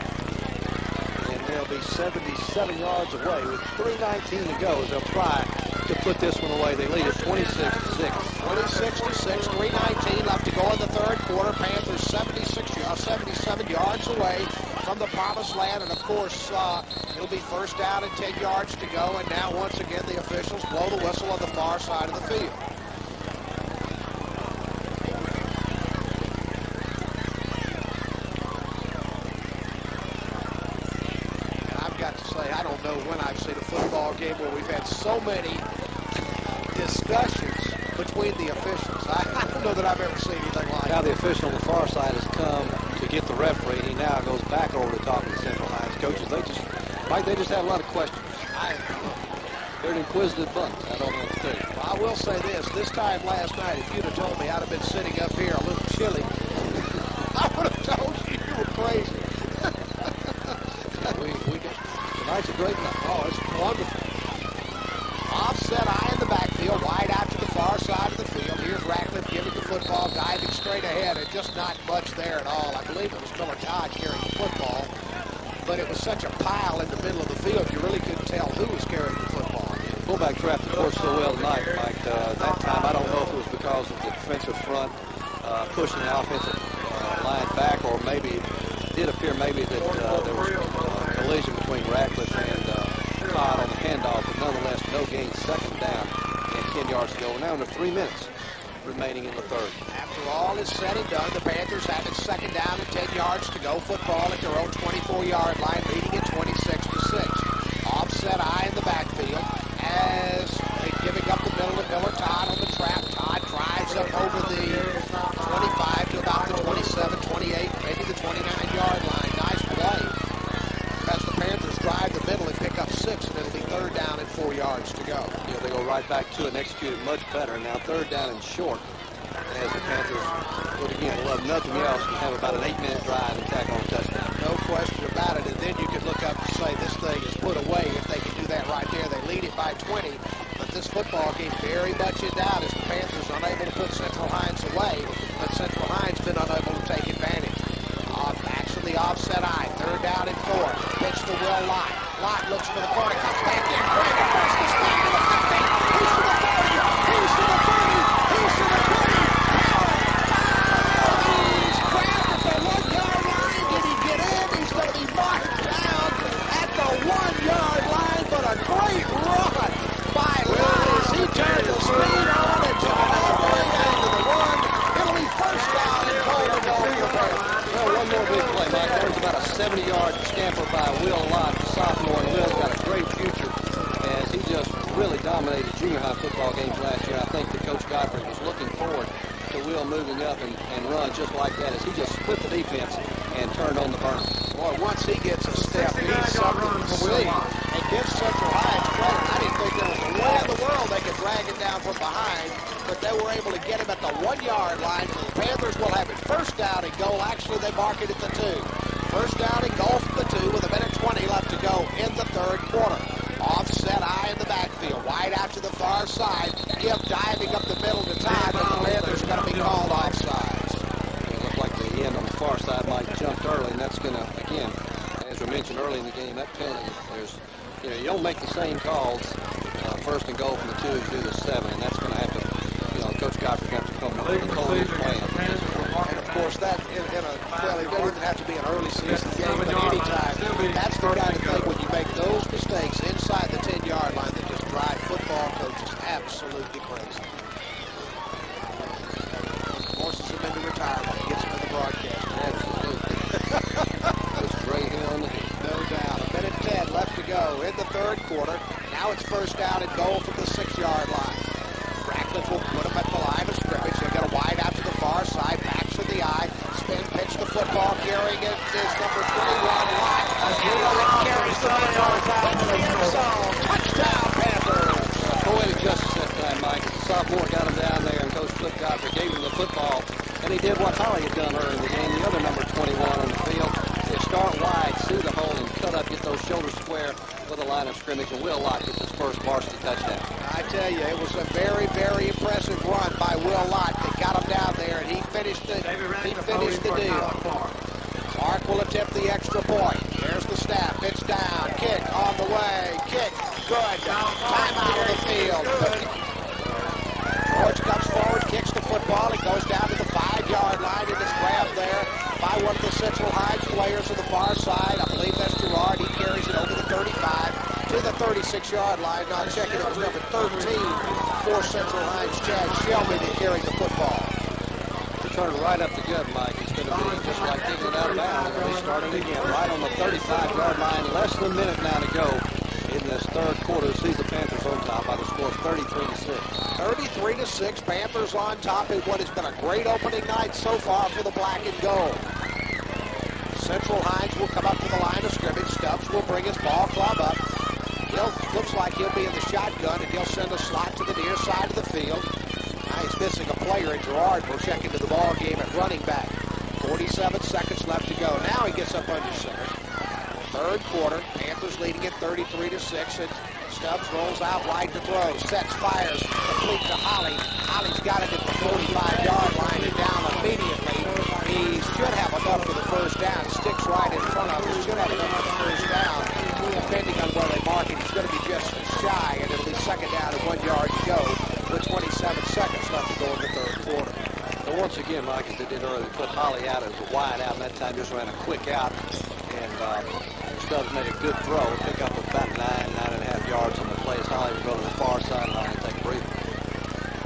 And they'll be 77 yards away with 3:19 to go as they'll try to put this one away. They lead at 26-6. 26-6, 3:19 left to go in the third quarter. Panthers 77 yards away from the promised land. And, of course, it'll be first down and 10 yards to go. And now, once again, the officials blow the whistle on the far side of the field. I don't know when I've seen a football game where we've had so many discussions between the officials. I don't know that I've ever seen anything like Now that. the official on the far side has come to get the referee. He now goes back over to talk to the Central Hinds coaches. They just had a lot of questions. They're an inquisitive bunch. I don't know what to tell you. Well, I will say this time last night, if you'd have told me I'd have been sitting up here a little chilly, I would have told you you were crazy. Tonight's a great night. Oh, it's wonderful. Offset eye in the backfield, wide out to the far side of the field. Here's Ratcliffe giving the football, diving straight ahead, and just not much there at all. I believe it was Miller Todd carrying the football, but it was such a pile in the middle of the field, you really couldn't tell who was carrying the football. Fullback trapped the court so well tonight, Mike. That time, I don't know if it was because of the defensive front pushing the offensive line back, or maybe it did appear maybe that there was a collision between Ratcliffe and Todd no gain, second down, and 10 yards to go. Now under 3 minutes remaining in the third. After all is said and done, the Panthers have it second down and 10 yards to go. Football at their own 24-yard line, leading at 26-6. Offset eye in the backfield as they're giving up the middle to Miller. Todd on the trap. Todd drives up over the 25 to about the 27, 28, maybe the 29-yard line. Nice play as the Panthers drive the middle and pick up 6, and it'll be third down and 4 yards to go. You know, they go right back to it and execute it much better. Now third down and short as the Panthers would again love nothing else and have about an 8-minute drive and tack on a touchdown. No question about it. And then you could look up and say this thing is put away if they can do that right there. They lead it by 20. But this football game very much in doubt as the Panthers unable to put Central Hinds away. But Central Hinds been unable to take advantage. Backs from the offset eye. Third down and 4. Pitch to Will Lott. Lott looks for the corner. Comes back in. Greg across the spot to the 50. He's to the 40. He's to the 30. He's to the 20. He's grabbed at the 1-yard line. Did he get in? He's going to be marked down at the 1-yard line. But a great run by Lott as he turned the speed on and took it all the way down to the 1. It'll be first down and goal to go for the Panthers. Well, one more big play, Mike. There's about a 70-yard scamper by Will Lott, the sophomore, and Will's got a great future as he just really dominated junior high football games last year. I think that Coach Godfrey was looking forward to Will moving up and run just like that as he just split the defense and turned on the burner. Boy, once he gets a step, he's something to see. And gives Central Hinds credit. I didn't think there was a way in the world they could drag him down from behind, but they were able to get him at the 1-yard line. So the Panthers will have it first down and goal. Actually, they mark it at the 2. First down and goal from the 2 with a minute 20 left to go in the third quarter. Offset eye in the backfield. Wide out to the far side. Gibb diving up the middle to Todd, but the Panthers are going to be called offsides. It looked like the end on the far side might jumped early, and that's going to, again, as we mentioned early in the game, that penalty, you don't make the same calls first and goal from the 2 as you do the 7, and that's going to have to, Coach Godfrey has to come up with a whole new plan. And of course, that in a fairly, it doesn't have to be an early season game, but any time, that's the kind of thing when you make those mistakes inside the 10-yard line that just drive football coaches absolutely crazy. Forces him into retirement, gets him in the broadcast. Absolutely. It's great here on the game. No doubt. A minute 10 left to go in the third quarter. Now it's first down and goal from the 6-yard line. Ratcliffe will put him at the line of scrimmage. They're going to wide out to the far side, back to the eye, spin, pitch the football, carrying it is number 21, Lott. Carries the ball into the end zone. Touchdown, Panthers. Poetic justice that time, Mike. The sophomore got him down there, and Coach Godfrey gave him the football, and he did what Holly had done earlier in the game, the other number 21 on the field. They start wide, see the hole, and cut up, get those shoulders square with the line of scrimmage, and Will Lott gets his first varsity touchdown. I tell you, it was a very, very impressive run by Will Lott that got him down there, and he finished the deal. Clark will attempt the extra point. There's the snap. Pitch down. Kick on the way. Kick. Good. Time out of the field. George comes forward, kicks the football. It goes down to the 5-yard line and is grabbed there by one of the Central Hinds players on the far side. I believe that's Gerard. He carries it over the 35 to the 36-yard line. Now checking, it was number 13 for Central Hinds, Chad Shelby, that carried the football. Turn right up the gut, Mike. It's going to be just like kicking it out of bounds. They started again right on the 35-yard line. Less than a minute now to go in this third quarter. Sees the Panthers on top by the score of 33-6. 33-6. Panthers on top in what has been a great opening night so far for the black and gold. Central Hinds will come up to the line of scrimmage. Stubbs will bring his ball club up. Looks like he'll be in the shotgun, and he'll send a slot to the near side of the field. Now he's missing a player, and Gerard will check into the ball game at running back. 47 seconds left to go. Now he gets up under center. Third quarter, Panthers leading at 33-6, and Stubbs rolls out right to throw. Sets, fires, complete to Holly. Holly's got it at the 45-yard line and down immediately. He should have enough for the first down. Sticks right in front of him. Should have enough for the first down. Depending on where they mark it, he's going to be just shy, and it'll be second down and 1 yard to go with 27 seconds left to go in the third quarter. Well, once again, Mike, as they did earlier, they put Holly out as a wide out, and that time just ran a quick out. And Stubbs made a good throw, pick up about 9.5 yards on the play as Holly probably go to the far sideline and take a breather.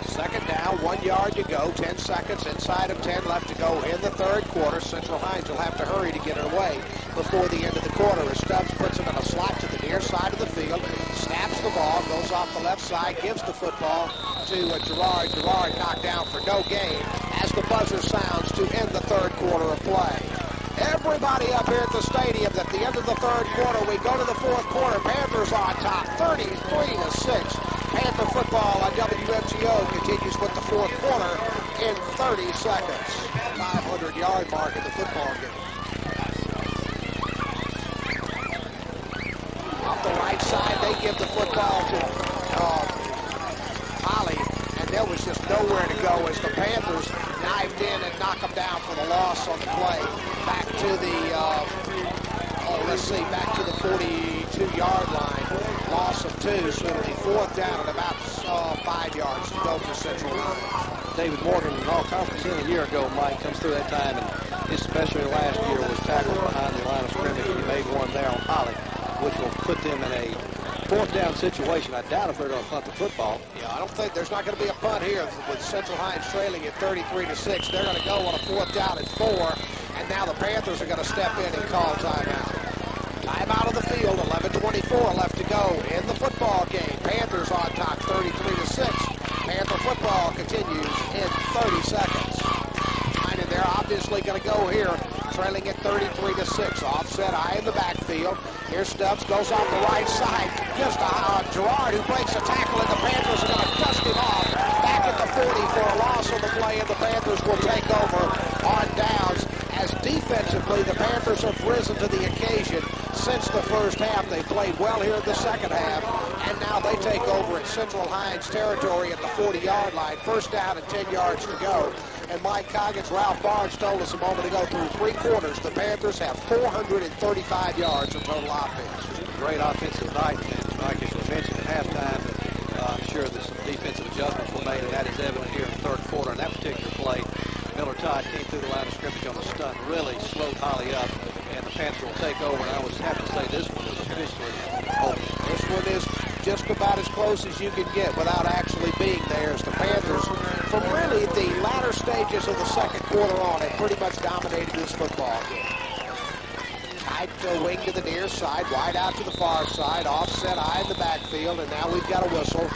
Second down, 1 yard to go, 10 seconds, inside of 10 left to go in the third quarter. Central Hinds will have to hurry to get it away before the end of the quarter as Stubbs puts him in a slot to the near side of the field, snaps the ball, goes off the left side, gives the football to Gerard. Gerard knocked down for no gain as the buzzer sounds to end the third quarter of play. Everybody up here at the stadium at the end of the third quarter. We go to the fourth quarter. Panthers on top, 33-6. Panther football on WMGO continues with the fourth quarter in 30 seconds. 500-yard mark in the football game. Off the right side, they give the football to Holly, and there was just nowhere to go as the Panthers knifed in and knocked them down for the loss on the play. Back to the, back to the 42-yard line. Loss of 2, so it'll be fourth down and about 5 yards to go for Central Hinds. David Morgan, in all conference a year ago, Mike, comes through that time, and especially last year was tackled behind the line of scrimmage. He made one there on Holly, which will put them in a fourth down situation. I doubt if they're going to punt the football. Yeah, I don't think there's not going to be a punt here with Central Hinds trailing at 33-6. They're going to go on a fourth down at 4, and now the Panthers are going to step in and call timeout. Timeout of the field, 11:24 left to go in the football game. Panthers on top, 33-6. Panther football continues in 30 seconds. And they're obviously going to go here, trailing at 33-6. Offset eye in the backfield. Here Stubbs goes off the right side. Gives to Gerard, who breaks a tackle, and the Panthers are going to dust him off. Back at the 40 for a loss on the play, and the Panthers will take over on downs. As defensively, the Panthers have risen to the occasion since the first half. They played well here in the second half, and now they take over at Central Hinds territory at the 40-yard line. First down and 10 yards to go. And Mike Coggins, Ralph Barnes told us a moment ago, through 3 quarters, the Panthers have 435 yards of total offense. Great offensive night, and Mike, as you mentioned at halftime, I'm sure that some defensive adjustments were made, and that is evident here in the third quarter. In that particular play, Miller Todd came through the line of scrimmage on a stunt, really slowed Holly up, and the Panthers will take over. And I was happy to say this one is officially over. This one is just about as close as you can get without actually being there, as the Panthers, from really the latter stages of the second quarter on, have pretty much dominated this football game. Tight wing to the near side, wide out to the far side, offset eye in the backfield, and now we've got a whistle.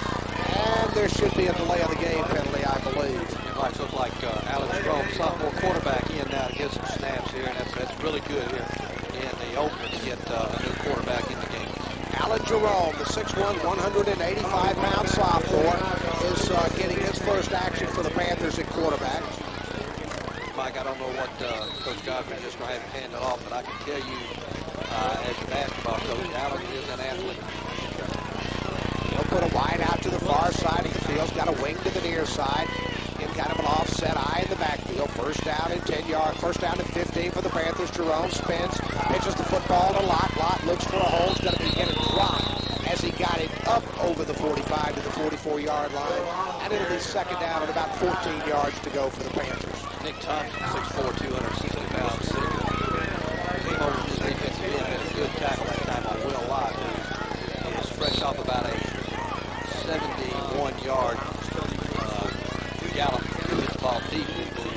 And there should be a delay of the game penalty, I believe. It might look like Alex Rome, sophomore quarterback, in now to get some snaps here, and that's really good here in the opener to get a new quarterback in the game. Alan Jerome, the 6'1", 185-pound sophomore, is getting his first action for the Panthers at quarterback. Mike, I don't know what Coach Godfrey is just going to have him hand it off, but I can tell you, as a basketball coach, Alan is an athlete. He'll put a wide out to the far side of the field. Got a wing to the near side. In kind of an offset eye in the backfield. First down and 10 yards. First down and 15 for the Panthers. Jerome spins. Pitches the football to Lott. Lott looks for a hole. He's going to be hit and dropped as he got it up over the 45 to the 44-yard line. And it'll be second down and about 14 yards to go for the Panthers. Nick Thompson, 6'4", 260 pounds. Came over to this defensive end. Had a good tackle that time on Will Lott, who is fresh off about a 71-yard gallop to hit the ball deep into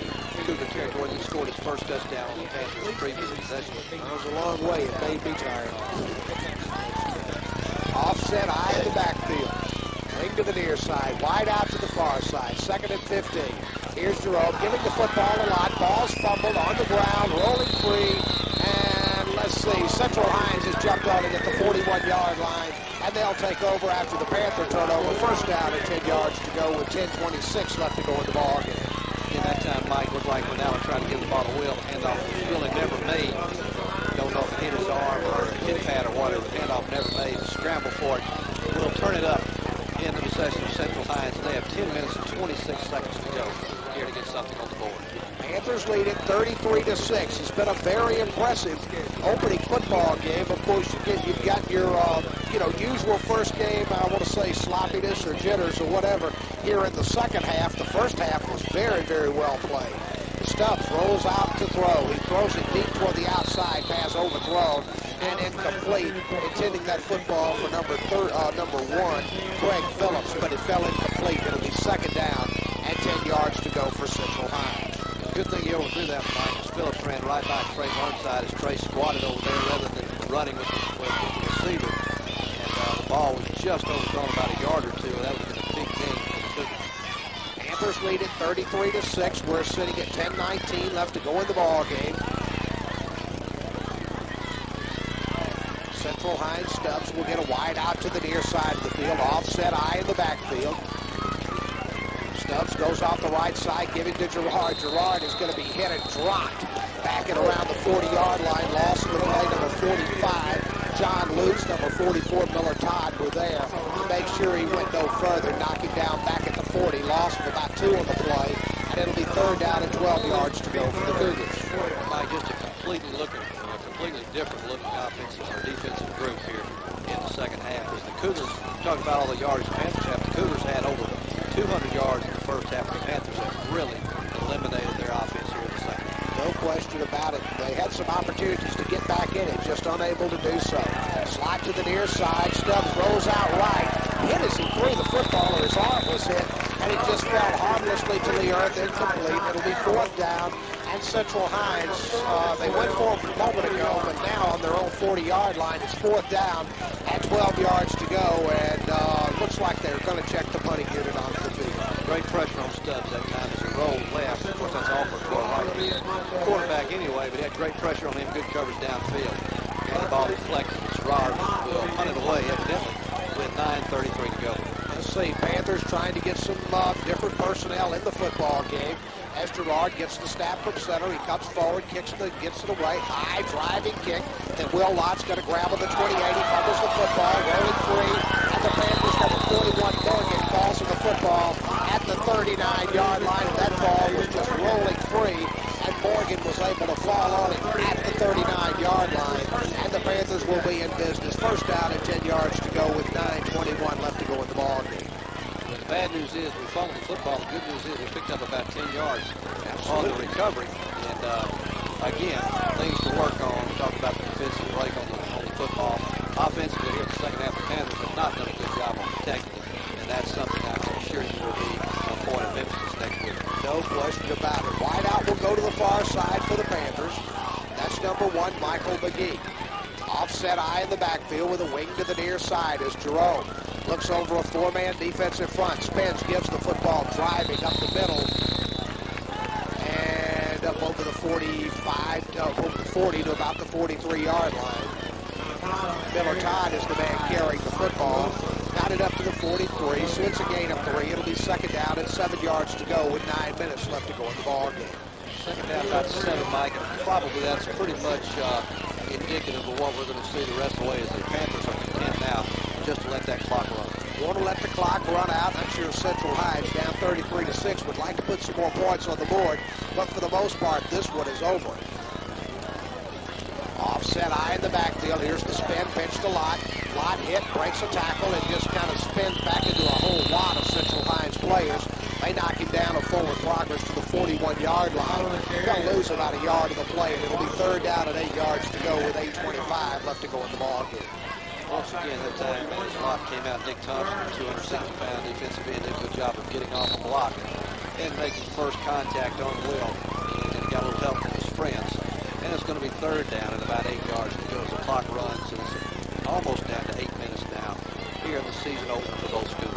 Cougar territory. He scored his first touchdown on the Panthers' previous possession. That was a long way. It made me tired. Offset eye in the backfield. Wing to the near side. Wide out to the far side. Second and 15. Here's Jerome giving the football a lot. Ball's fumbled on the ground. Rolling free. And let's see. Central Hinds has jumped on it at the 41-yard line. And they'll take over after the Panther turnover. First down and 10 yards to go with 10:26 left to go in the ball game. In that time, Mike looked like when Allen tried to give the ball to Will, the handoff was really never made. Don't know if it hit his arm or a hit pad or whatever. The handoff never made. Scramble for it. We'll turn it up in the possession of Central Hinds. They have 10 minutes and 26 seconds to go here to get something on the board. Panthers lead it 33-6. It's been a very impressive opening football game. Of course, you've got your usual first game, I want to say sloppiness or jitters or whatever here in the second half. The first half was very, very well played. Stubbs rolls out to throw. He throws it deep toward the outside, pass overthrown. and incomplete, intending that football for number 1, Craig Phillips, but it fell incomplete. It'll be second down and 10 yards to go for Central Hinds. Good thing you're able to do that, Mike, because Phillips ran right by Trey Burnside as Trey squatted over there rather than running with the receiver. And the ball was just overthrown about a yard or two, and that would have been a big gain for the Cougars. Panthers lead it 33-6. We're sitting at 10:19 left to go in the ball game. Central Hinds Stubbs will get a wide out to the near side of the field. Offset eye in the backfield. Stubbs goes off the right side, giving to Gerard. Gerard is going to be hit and dropped back and around the 40-yard line. Loss of the play, number 45. John Luce, number 44, Miller Todd were there to make sure he went no further. Knock him down back at the 40. Loss of about 2 on the play. And it'll be third down and 12 yards to go for the Cougars. Mike, just a completely different looking offensive or defensive group here in the second half. As the Cougars, talking about all the yards the Panthers have, the Cougars had over 200 yards in the first half. The Panthers have really eliminated their offense here in the second half. No question about it. They had some opportunities to get back in it, just unable to do so. Slide to the near side. Stubbs rolls out right. Hit as he threw the football, or his arm was hit, and it just fell harmlessly to the earth, incomplete. It'll be fourth down, and Central Hinds, they went for it a moment ago, but now on their own 40-yard line, it's fourth down and 12 yards to go, and looks like they're going to check the punting unit onto the field. Great pressure on Stubbs that time as he rolled left. Of course, that's awkward for a right field quarterback anyway, but he had great pressure on him, good coverage downfield. And the ball deflected. Gerard will punt it away, evidently, with 9:33 to go. Let's see, Panthers trying to get some different personnel in the football game. As Gerard gets the snap from center, he comes forward, gets it away, high driving kick. Then Will Lott's going to grab on the 28. He fumbles the football, rolling free, and the Panthers number 41 Morgan falls in the football at the 39-yard line. That ball was just rolling free, and Morgan was able to fall on it at the 39-yard line, and the Panthers will be in business. First down and 10 yards to go with 9:21 left to go in the ball game. The bad news is we fumbled the football. The good news is we picked up about 10 yards on the recovery. And again, things to work on. We talked about the defensive break on the football. Offensively here in the second half, the Panthers have not done a good job on protecting it. And that's something I'm sure you will be a point of emphasis next week. No question about it. Wide out will go to the far side for the Panthers. That's number 1, Michael McGee. Offset eye in the backfield with a wing to the near side as Jerome looks over a 4-man defensive front. Spins, gives the football driving up the middle. And up over the 45, over the 40 to about the 43-yard line. Miller Todd is the man carrying the football. Got it up to the 43, so it's a gain of 3. It'll be second down and 7 yards to go with 9 minutes left to go in the ball game. Second down about 7, Mike, and probably that's pretty much indicative of what we're going to see the rest of the way as the Panthers are content now just to let that clock run. Want to let the clock run out. I'm sure Central Hinds down 33-6 would like to put some more points on the board, but for the most part, this one is over. Offset eye in the backfield. Here's the spin, pitch to Lott. Lott hit, breaks a tackle, and just kind of spins back into a whole lot of Central Hinds players. They knock him down a forward progress to the 41-yard line. Going to lose about a yard of the play, and it'll be third down and 8 yards to go with 8:25 left to go in the ball game. Once again, that time, Lott came out. Nick Thompson, 260-pound defensive end, did a good job of getting off the block and making first contact on Will. And he got a little help from his friends. And it's going to be third down and about 8 yards to go as the clock runs. And it's almost down to 8 minutes now here in the season opener for both schools.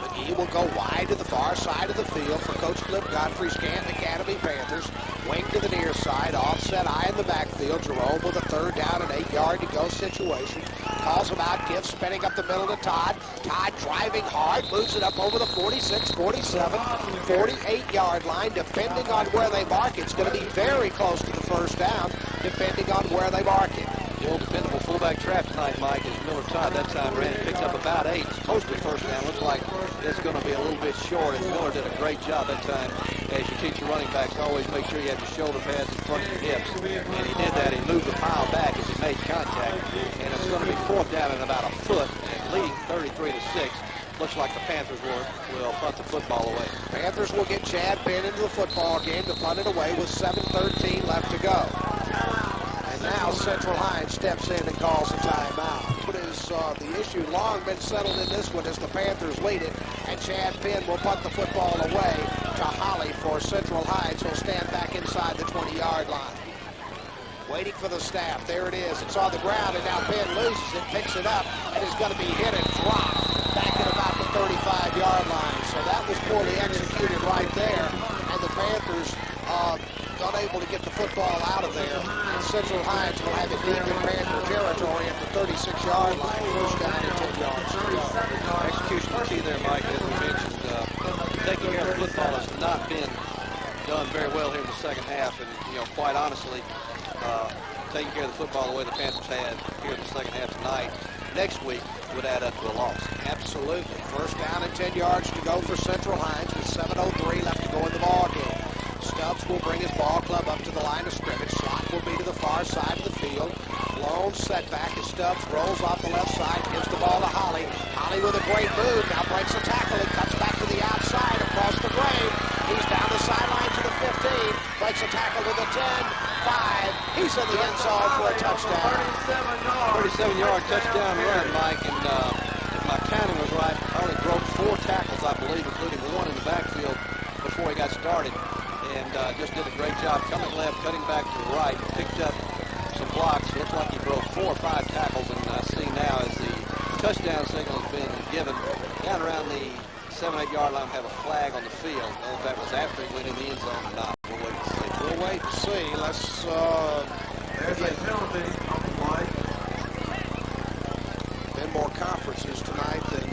McGee will go wide to the far side of the field for Coach Cliff Godfrey's Canton Academy Panthers. Wing to the near side, offset eye in the backfield. Jerome with a third down and 8 yard to go situation. Calls him out, gives spinning up the middle to Todd. Todd driving hard, moves it up over the 46, 47, 48-yard line. Depending on where they mark it, it's going to be very close to the first down, depending on where they mark it. The old dependable fullback trap tonight, Mike, is Miller Todd. That time ran, picked up about 8. Supposed to be first down. Looks like it's going to be a little bit short, and Miller did a great job that time. As you teach your running backs, always make sure you have your shoulder pads in front of your hips. And he did that. He moved the pile back as he made contact. And it's going to be fourth down and about a foot, and leading 33-6. Looks like the Panthers will punt the football away. Panthers will get Chad Penn into the football game to punt it away with 7:13 left to go. And Now Central Hinds steps in and calls a timeout. What is the issue long been settled in this one as the Panthers lead it, and Chad Penn will punt the football away to Holly for Central Hinds. He'll stand back inside the 20-yard line. Waiting for the snap. There it is. It's on the ground, and now Penn loses it, picks it up, and is going to be hit and dropped back at about the 35-yard line. So that was poorly executed right there, and the Panthers unable to get the football out of there. And Central Hinds will have it deep in Panther territory at the 36-yard line. First down and 10 yards to go. Execution key there, Mike, as we mentioned. Taking care of the football has not been done very well here in the second half, and quite honestly, taking care of the football the way the Panthers had here in the second half tonight, next week would add up to a loss. Absolutely. First down and 10 yards to go for Central Hinds with 7:03 left to go in the ball game. Stubbs will bring his ball club up to the line of scrimmage. Slot will be to the far side of the field. Lone setback as Stubbs rolls off the left side, gives the ball to Holly. Holly with a great move, now breaks a tackle and cuts back to the outside across the grave. He's down the sideline to the 15, breaks a tackle to the 10, 5. He's in the end zone for a touchdown. 37-yard touchdown run, Mike, and if my counting was right, Holly broke 4 tackles, I believe, including one in the backfield before he got started. And just did a great job coming left, cutting back to the right, picked up some blocks. Looks like he broke 4 or 5 tackles, and I see now as the touchdown signal has been given down around the 7-8 yard line, have a flag on the field. I don't know if that was after he went in the end zone or not. We'll wait and see. We'll wait and see. Let's There's a penalty on the play. been more conferences tonight than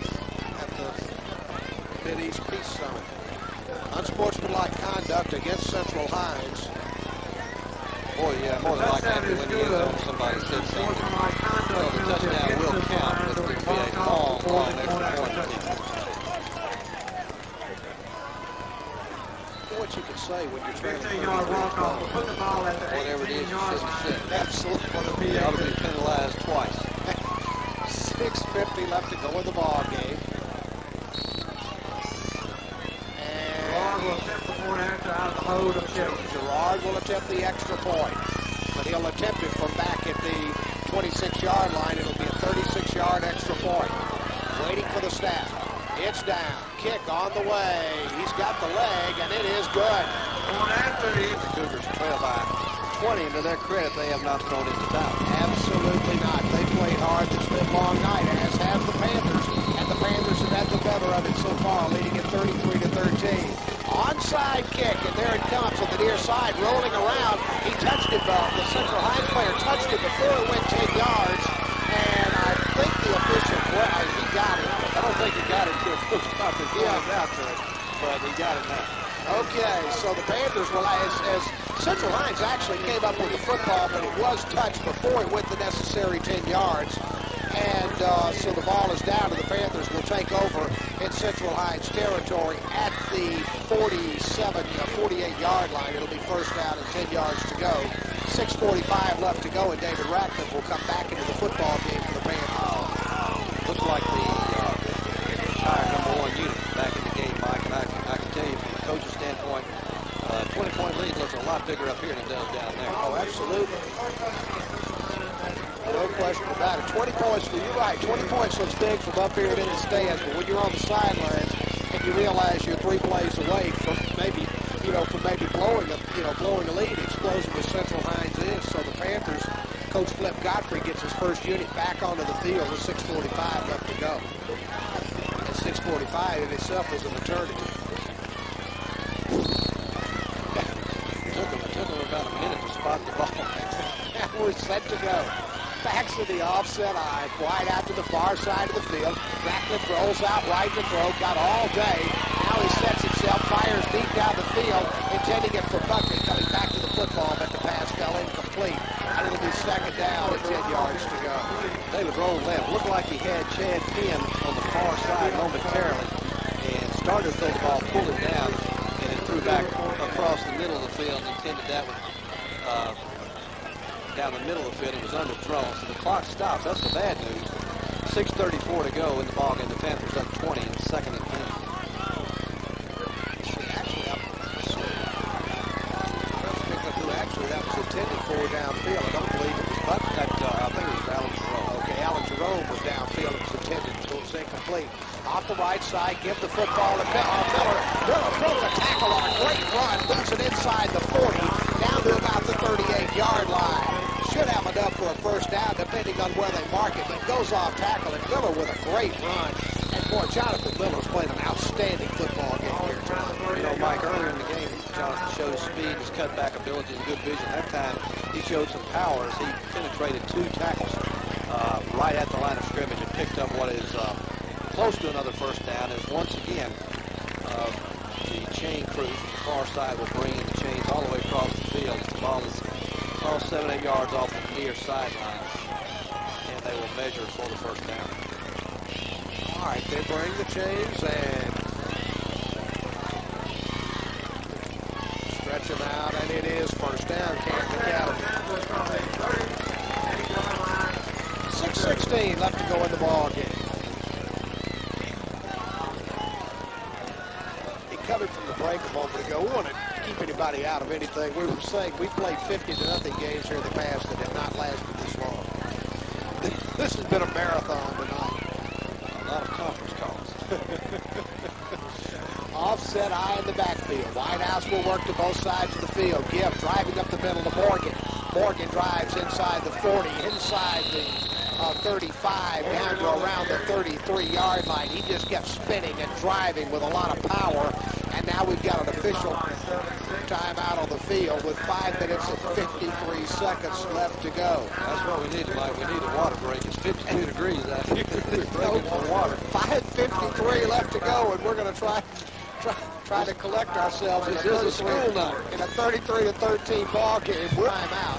at the Mid-East Peace Summit. Unsportsmanlike conduct against Central Hinds. Boy, yeah, more than likely after when the end zone, somebody said something. Well, the touchdown will count, but it's going to be a long extra point. What you can say when you're trying to 15-yard walk-off. Put the ball at the Whatever it is, 18 yard you line. shouldn't Absolutely. He ought to be penalized twice. 6:50 left to go in the ball game. Gerard will attempt the point after out of the hold of Children. Gerard will attempt the extra point, but he'll attempt it from back at the 26-yard line. It'll be a 36-yard extra point. Waiting for the snap. It's down. Kick on the way. He's got the leg, and it is good. Going after him. The Cougars trail by 20, and to their credit, they have not thrown in the towel. Absolutely not. They played hard this long night, as have the Panthers, and the Panthers have had the better of it so far, leading at 33-13. Onside kick, and there it comes on the near side, rolling around. He touched it, the Central Hinds player touched it before it went 10 yards, and I think the official, he got it. I don't think he got it to a full stop and out to it, but he got it now. Okay, so the Panthers will, as Central Hinds actually came up with the football, but it was touched before it went the necessary 10 yards. And so the ball is down, and the Panthers will take over in Central Hinds territory at the 48-yard line. It'll be first down and 10 yards to go. 6:45 left to go, and David Ratcliffe will come back into the football game for the Panthers. Looks like the entire #1 unit back in the game, Mike, and I can tell you from a coach's standpoint, 20-point lead looks a lot bigger up here than it does down there. Oh, absolutely. No question about it. 20 points, you're right, 20 points looks big from up here in the stands, but when you're on the sidelines and you realize you're 3 plays away from maybe, blowing a lead, explosive as Central Hinds is. So the Panthers, Coach Flip Godfrey gets his first unit back onto the field with 6:45 left to go. And 6:45 in itself is an eternity. It took him about a minute to spot the ball. And we're set to go. Backs to the offset eye, wide out to the far side of the field. Ratcliffe rolls out right to throw, got all day. Now he sets himself, fires deep down the field, intending it for Buckley, coming back to the football, but the pass fell incomplete. And it'll be second down and 10 yards to go. David rolled left. Looked like he had Chad Penn on the far side momentarily, and started to throw the ball, pulled it down, and it threw back across the middle of the field, and intended that one down the middle of the field. It was underthrown, so the clock stops. That's the bad news. 6:34 to go in the ballgame. The Panthers up 20 and second and 10. Actually, that was intended for downfield. I don't believe it complete. Off the right side, give the football to Miller. Miller throws a tackle on a great run, moves it inside the 40, down to about the 38-yard line. Should have enough for a first down, depending on where they mark it, but goes off tackle, and Miller with a great run. And boy, Jonathan Miller's playing an outstanding football game here tonight. You know, Mike, earlier in the game, Jonathan showed his speed, his cutback ability, and good vision. That time, he showed some power as he penetrated 2 tackles right at the line of scrimmage and picked up what is close to another first down. As once again, the chain crew from the far side will bring in the chains all the way across the field. The ball is all 7-8 yards off the near sideline, and they will measure for the first down. All right, they bring the chains and stretch them out, and it is first down, Canton Academy. 6:16 left to go in the ball game. He covered from the break a moment ago. We want to keep anybody out of anything. We were saying we played 50-0 games here in the past that have not lasted this long. This has been a marathon tonight. A lot of conference calls. Offset eye in the backfield. Whitehouse will work to both sides of the field. Gibb driving up the middle to Morgan. Morgan drives inside the 40, inside the 35, down to around the 33-yard line. He just kept spinning and driving with a lot of power. And now we've got an official timeout on the field with 5 minutes and 53 seconds left to go. That's what we need tonight. We need a water break. It's 52 degrees out here. We're breaking for water. 5:53 left to go, and we're going to try to collect ourselves in This is a school night. in a 33-13 ball game. We're out.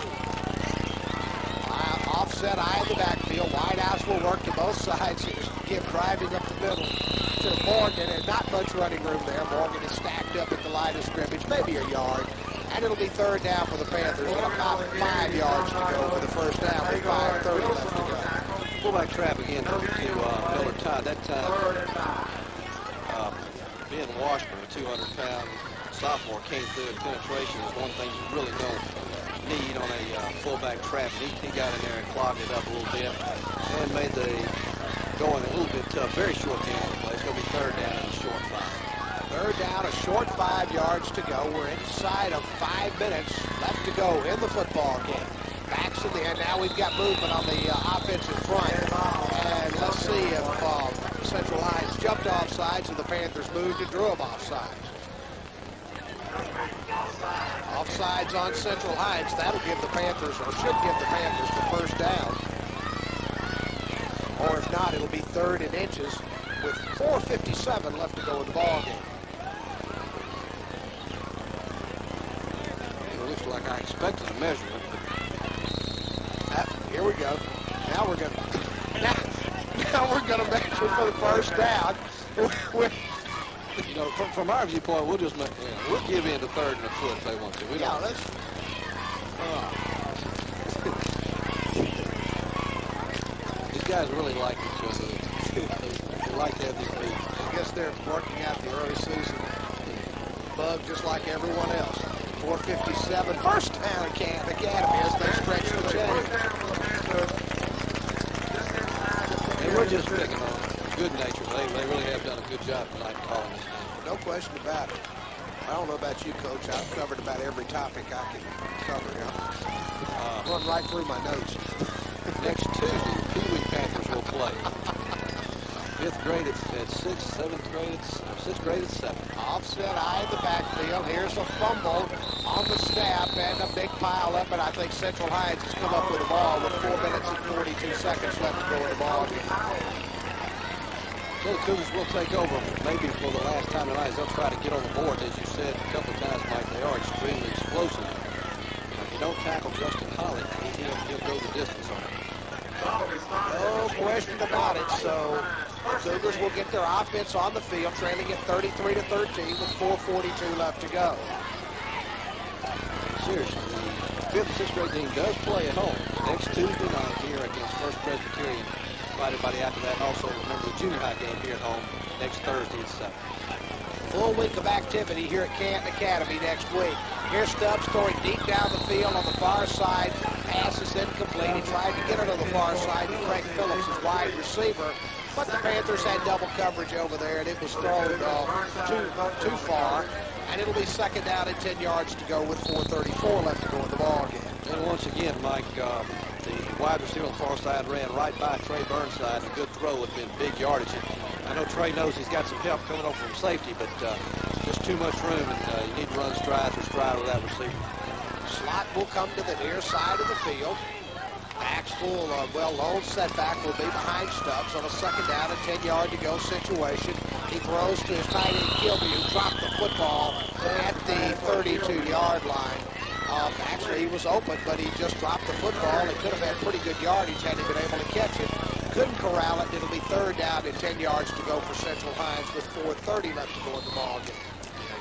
Offset eye in the backfield. Whitehouse will work to both sides. Give driving up the middle to Morgan, and not much running room there. Morgan is stacked up at the line of scrimmage, maybe a yard. And it'll be third down for the Panthers, and about 5 yards to go for the first down with 5:30 left to go. Fullback trap again to Miller Todd. That time, Ben Washburn, a 200-pound sophomore, came through, and penetration is one thing you really don't need on a fullback trap. He got in there and clogged it up a little bit and made the going a little bit tough. Very short game to play. It's going to be third down and a short 5. Third down, a short 5 yards to go. We're inside of 5 minutes left to go in the football game. Backs in the end. Now we've got movement on the offensive front. And let's see if Central Hinds jumped offsides and the Panthers moved and drew them offsides. Offsides on Central Hinds. That'll give the Panthers, or should give the Panthers, the first down. Or if not, it'll be third and inches with 4:57 left to go in the ball game. It looks like I expected a measurement. Here we go. Now we're gonna measure for the first down. You know, from our viewpoint, we'll just we'll give in to third and a foot if they want to. We don't. These guys really like each other. They like to have these meetings. I guess they're working out the early season bug just like everyone else. 4:57, first down at Canton Academy as they stretch the chain. And we're just picking on good nature. They really have done a good job tonight calling this game. No question about it. I don't know about you, Coach. I've covered about every topic I can cover. Run right through my notes. Next Tuesday, the Pee Wee Panthers will play. 5th grade at 6th, 7th grade at 6th grade at 7. Offset eye in the backfield. Here's a fumble on the snap and a big pile up, and I think Central Hinds has come up with the ball with 4 minutes and 42 seconds left to go in the ball game. So the Cougars will take over maybe for the last time tonight. They'll try to get on the board. As you said a couple of times, Mike, they are extremely explosive. If you don't tackle Justin Holly, he'll go the distance on it. No question about it. So the Cougars will get their offense on the field, trailing at 33-13 with 4:42 left to go. Seriously, the 5th and 6th grade team does play at home next Tuesday night here against First Presbyterian. Everybody after that, and also remember the junior high game here at home next Thursday at 7. Full week of activity here at Canton Academy next week. Here's Stubbs throwing deep down the field on the far side. Pass is incomplete. He tried to get it on the far side, and Frank Phillips is wide receiver. But the Panthers had double coverage over there, and it was thrown too far. And it'll be second down and 10 yards to go with 4:34 left to go in the ball game. And once again, Mike, the wide receiver on the far side ran right by Trey Burnside. A good throw would have been big yardage. I know Trey knows he's got some help coming over from safety, but just too much room, and you need to run stride for stride with that receiver. Slot will come to the near side of the field. Backs full of, lone setback will be behind Stubbs on a second down and 10 yard to go situation. He throws to his tight end Kilby, who dropped the football at the 32-yard line. Actually, he was open, but he just dropped the football. It could have had pretty good yardage had he been able to catch it. Couldn't corral it. It'll be third down and 10 yards to go for Central Hinds with 4:30 left to go in the ball game.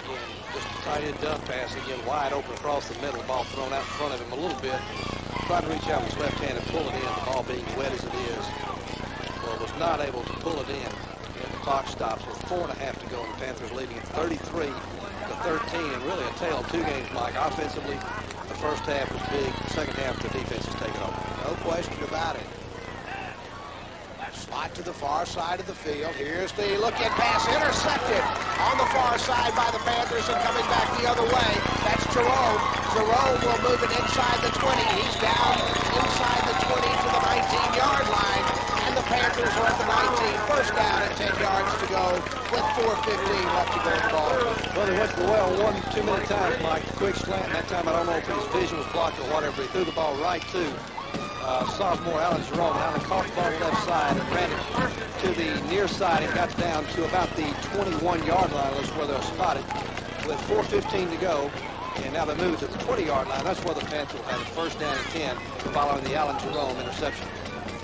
Again, just a tight end dump pass again, wide open across the middle. Ball thrown out in front of him a little bit. Tried to reach out with his left hand and pull it in. The ball being wet as it is, well, was not able to pull it in. And the clock stops with 4.5 to go, and the Panthers leading at 33-13, and really a tale of two games, Mike. Offensively, the first half was big. The second half, the defense has taken over. No question about it. Slot to the far side of the field. Here's the look-in pass intercepted on the far side by the Panthers, and coming back the other way, that's Jerome. Jerome will move it inside the 20. He's down inside the 20 to the 19-yard line, and the Panthers are at the 19. First down and 10 yards to go with 4:15 left to go in the ball. Well, they went to the well one too many times, Mike. The quick slant, and that time I don't know if his vision was blocked or whatever. He threw the ball right to sophomore Alan Jerome. Alan caught the ball left side and ran it to the near side and got down to about the 21-yard line. That's where they'll spot it with 4:15 to go. And now they move to the 20-yard line. That's where the Panthers will have it first down and 10 following the Alan Jerome interception.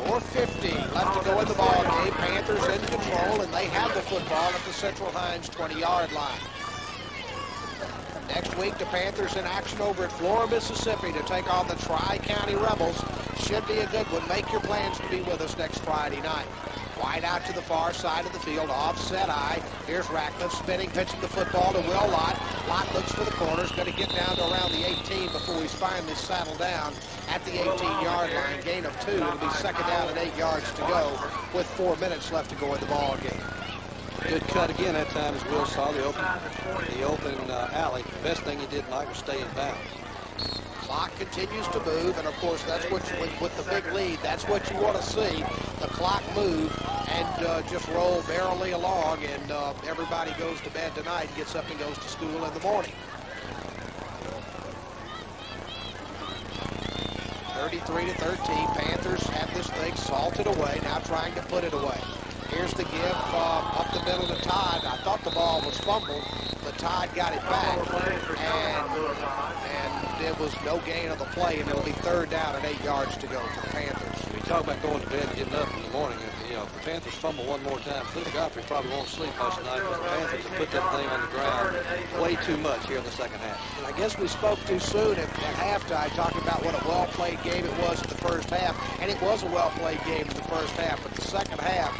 4:15 left to go in the ball game. Panthers in control, and they have the football at the Central Hinds 20-yard line. Next week, the Panthers in action over at Flora, Mississippi to take on the Tri-County Rebels. Should be a good one. Make your plans to be with us next Friday night. Wide out to the far side of the field, offset eye. Here's Ratcliffe spinning, pitching the football to Will Lott. Lott looks for the corners, going to get down to around the 18 before he's finally settled down at the 18-yard line. Gain of 2. It'll be second down and 8 yards to go with 4 minutes left to go in the ball game. Good cut again that time, as Will saw the open alley. The best thing he did, Mike, was stay in bounds. Clock continues to move, and of course that's what with the big lead, that's what you want to see. The clock move and just roll merrily along, and everybody goes to bed tonight and gets up and goes to school in the morning. 33-13, Panthers have this thing salted away, now trying to put it away. Here's the give up the middle to Todd. I thought the ball was fumbled, but Todd got it back, and there was no gain of the play, and it'll be third down and 8 yards to go for the Panthers. We talk about going to bed and getting up in the morning. If the Panthers fumble one more time, Phil Godfrey probably won't sleep much tonight, because the Panthers have put that thing on the ground way too much here in the second half. And I guess we spoke too soon at halftime talking about what a well-played game it was in the first half, and it was a well-played game in the first half, but the second half,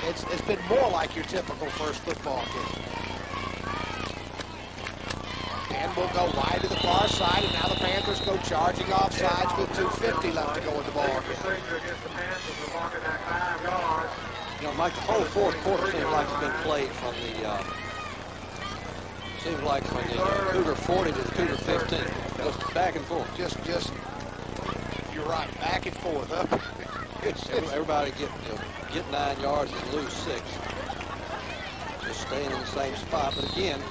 it's been more like your typical first football game. And we'll go wide to the far side, and now the Panthers go charging off sides with 2:50 left to go in the ball game. Mike, the whole fourth quarter seems like it's been played from the Cougar 40 to the Cougar 15. Just back and forth. Just, you're right, back and forth. Everybody get 9 yards and lose 6. Just staying in the same spot. But again,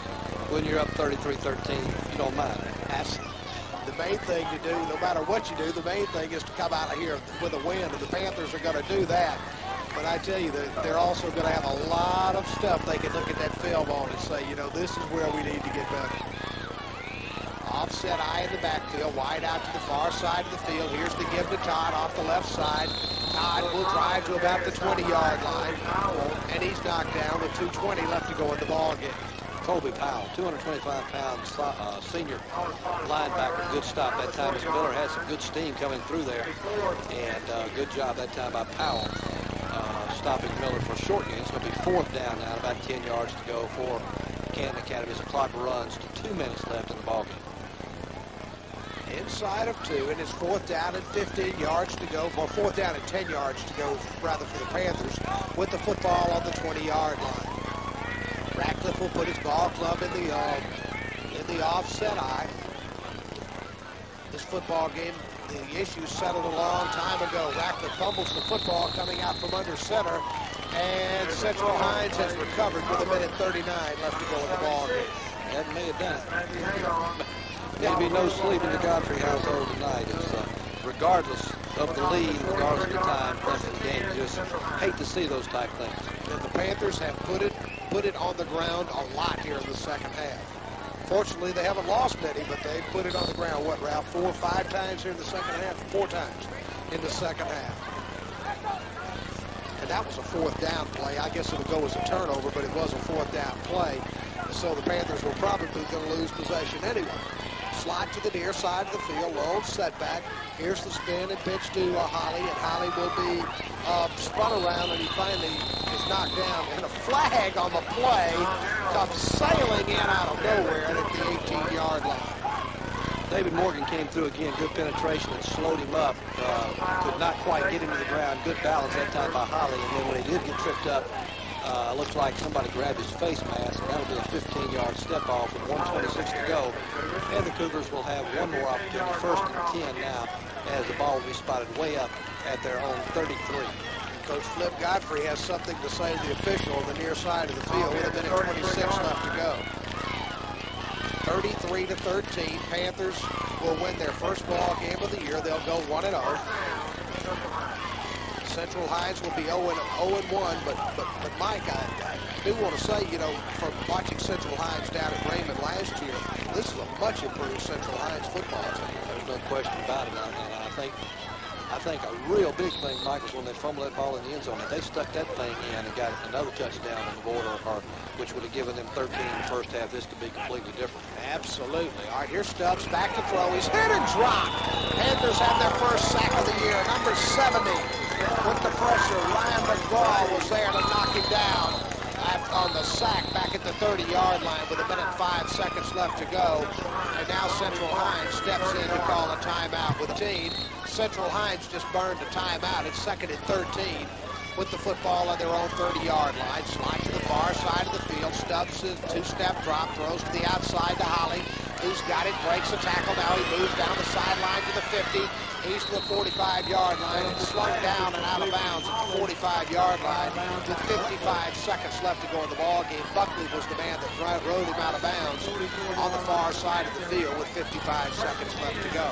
when you're up 33-13, you don't mind. That's the main thing to do. No matter what you do, the main thing is to come out of here with a win, and the Panthers are going to do that. But I tell you, they're also going to have a lot of stuff they can look at that film on and say, this is where we need to get better. Offset eye in the backfield, wide out to the far side of the field. Here's the give to Todd off the left side. Todd will drive to about the 20-yard line, and he's knocked down with 2:20 left to go in the ball game. Colby Powell, 225-pound senior linebacker. Good stop that time as Miller had some good steam coming through there. And good job that time by Powell stopping Miller for a short gain. It's going to be fourth down now, about 10 yards to go for Canton Academy as the clock runs to 2 minutes left in the ball game. Inside of 2, and it's 4th down and 15 yards to go, or 4th down and 10 yards to go, rather, for the Panthers, with the football on the 20-yard line. Ratcliffe will put his ball club in the offset eye. This football game, the issues settled a long time ago. Ratcliffe fumbles the football coming out from under center, and Central Hinds has recovered with 1:39 left to go in the ball game. That may have done it. Maybe no sleep in the Godfrey household tonight. It's, regardless of the lead, regardless of the time, left in the game, just hate to see those type things. And the Panthers have put it on the ground a lot here in the second half. Fortunately, they haven't lost many, but they've put it on the ground, what, Ralph, 4 or 5 times here in the second half? 4 times in the second half. And that was a 4th down play. I guess it would go as a turnover, but it was a 4th down play. So the Panthers were probably going to lose possession anyway. Slide to the near side of the field, lone setback. Here's the spin and pitch to Holly, and Holly will be spun around, and he finally is knocked down. And a flag on the play comes sailing in out of nowhere and at the 18-yard line. David Morgan came through again, good penetration and slowed him up. Could not quite get him to the ground. Good balance that time by Holly, and then when he did get tripped up, looks like somebody grabbed his face mask, and that'll be a 15-yard step off with 1:26 to go. And the Cougars will have one more opportunity, 1st and 10 now, as the ball will be spotted way up at their own 33. Coach Flip Godfrey has something to say to the official on the near side of the field with 1:26 left to go. 33-13, Panthers will win their first ball game of the year. They'll go 1-0. Central Hinds will be 0-1, but Mike, I do want to say, you know, from watching Central Hinds down at Raymond last year, this is a much improved Central Hinds football team. There's no question about it. And I think a real big thing, Mike, was when they fumbled that ball in the end zone. If they stuck that thing in and got another touchdown on the board, or which would have given them 13 in the first half, this could be completely different. Absolutely. All right, here's Stubbs back to throw. He's hit and dropped. Panthers have their first sack of the year. Number 70 with the pressure. Ryan McGraw was there to knock him down on the sack back at the 30-yard line with 1:05 left to go. And now Central Hinds steps in to call a timeout with the team. Central Hinds just burned a timeout. It's 2nd and 13 with the football on their own 30-yard line. Slide to the far side of the field. Stubbs' 2-step drop, throws to the outside to Holly, who's got it, breaks a tackle. Now he moves down the sideline to the 50. He's to the 45-yard line and slung down and out of bounds at the 45-yard line with 55 seconds left to go in the ball game. Buckley was the man that rode him out of bounds on the far side of the field with 55 seconds left to go.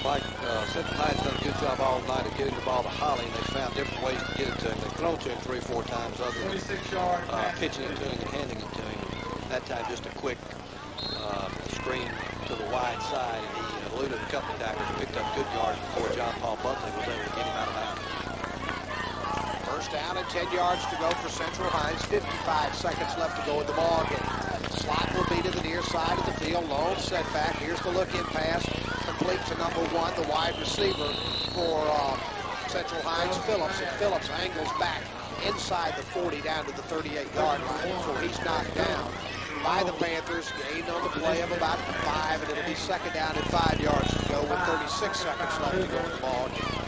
Mike, Central Hinds done a good job all night of getting the ball to Holly, and they found different ways to get it to him. They've thrown to him 3 or 4 times other than pitching it to him and handing it to him. That time just a quick screen to the wide side, and he eluded a couple of tackles and picked up good yards before John Paul Buckley was able to get him out of bounds. First down and 10 yards to go for Central Hinds. 55 seconds left to go in the ball game. Slot will be to the near side of the field. Lone setback. Here's the look-in pass. Complete to number 1, the wide receiver for Central Hinds, Phillips. And Phillips angles back inside the 40 down to the 38-yard line. So he's knocked down by the Panthers. Gained on the play of about 5, and it'll be 2nd down and 5 yards to go with 36 seconds left to go in the ball game.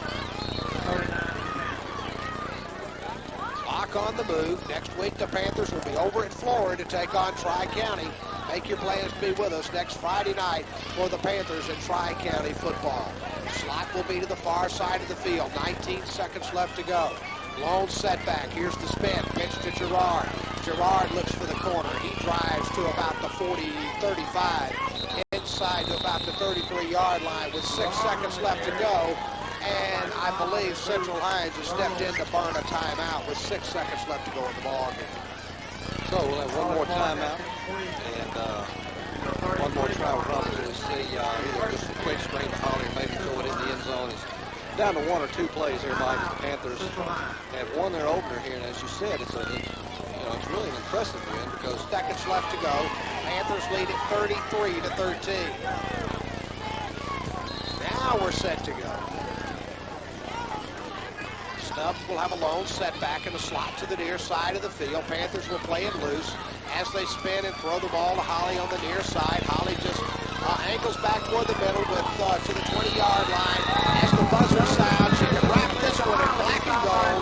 Clock on the move. Next week, the Panthers will be over at Florida to take on Tri-County. Make your plans to be with us next Friday night for the Panthers in Tri-County football. Slot will be to the far side of the field. 19 seconds left to go. Lone setback. Here's the spin. Pitch to Gerard. Gerard looks for the corner. He drives to about the 40-35. Inside to about the 33-yard line with 6 seconds left to go. And I believe Central Hinds has stepped in to burn a timeout with 6 seconds left to go in the ball game. So we'll have one more timeout and one more try. We'll probably see either just a quick screen to Holly or maybe throw it in the end zone. It's down to 1 or 2 plays here, Mike. The Panthers have won their opener here, and as you said, it's really an impressive win because Seconds left to go. Panthers lead it 33-13. Now we're set to go. Stubbs will have a lone setback in the slot to the near side of the field. Panthers will play it loose as they spin and throw the ball to Holly on the near side. Holly just Ankles back toward the middle with to the 20-yard line. As the buzzer sounds, she can wrap this one in black and gold.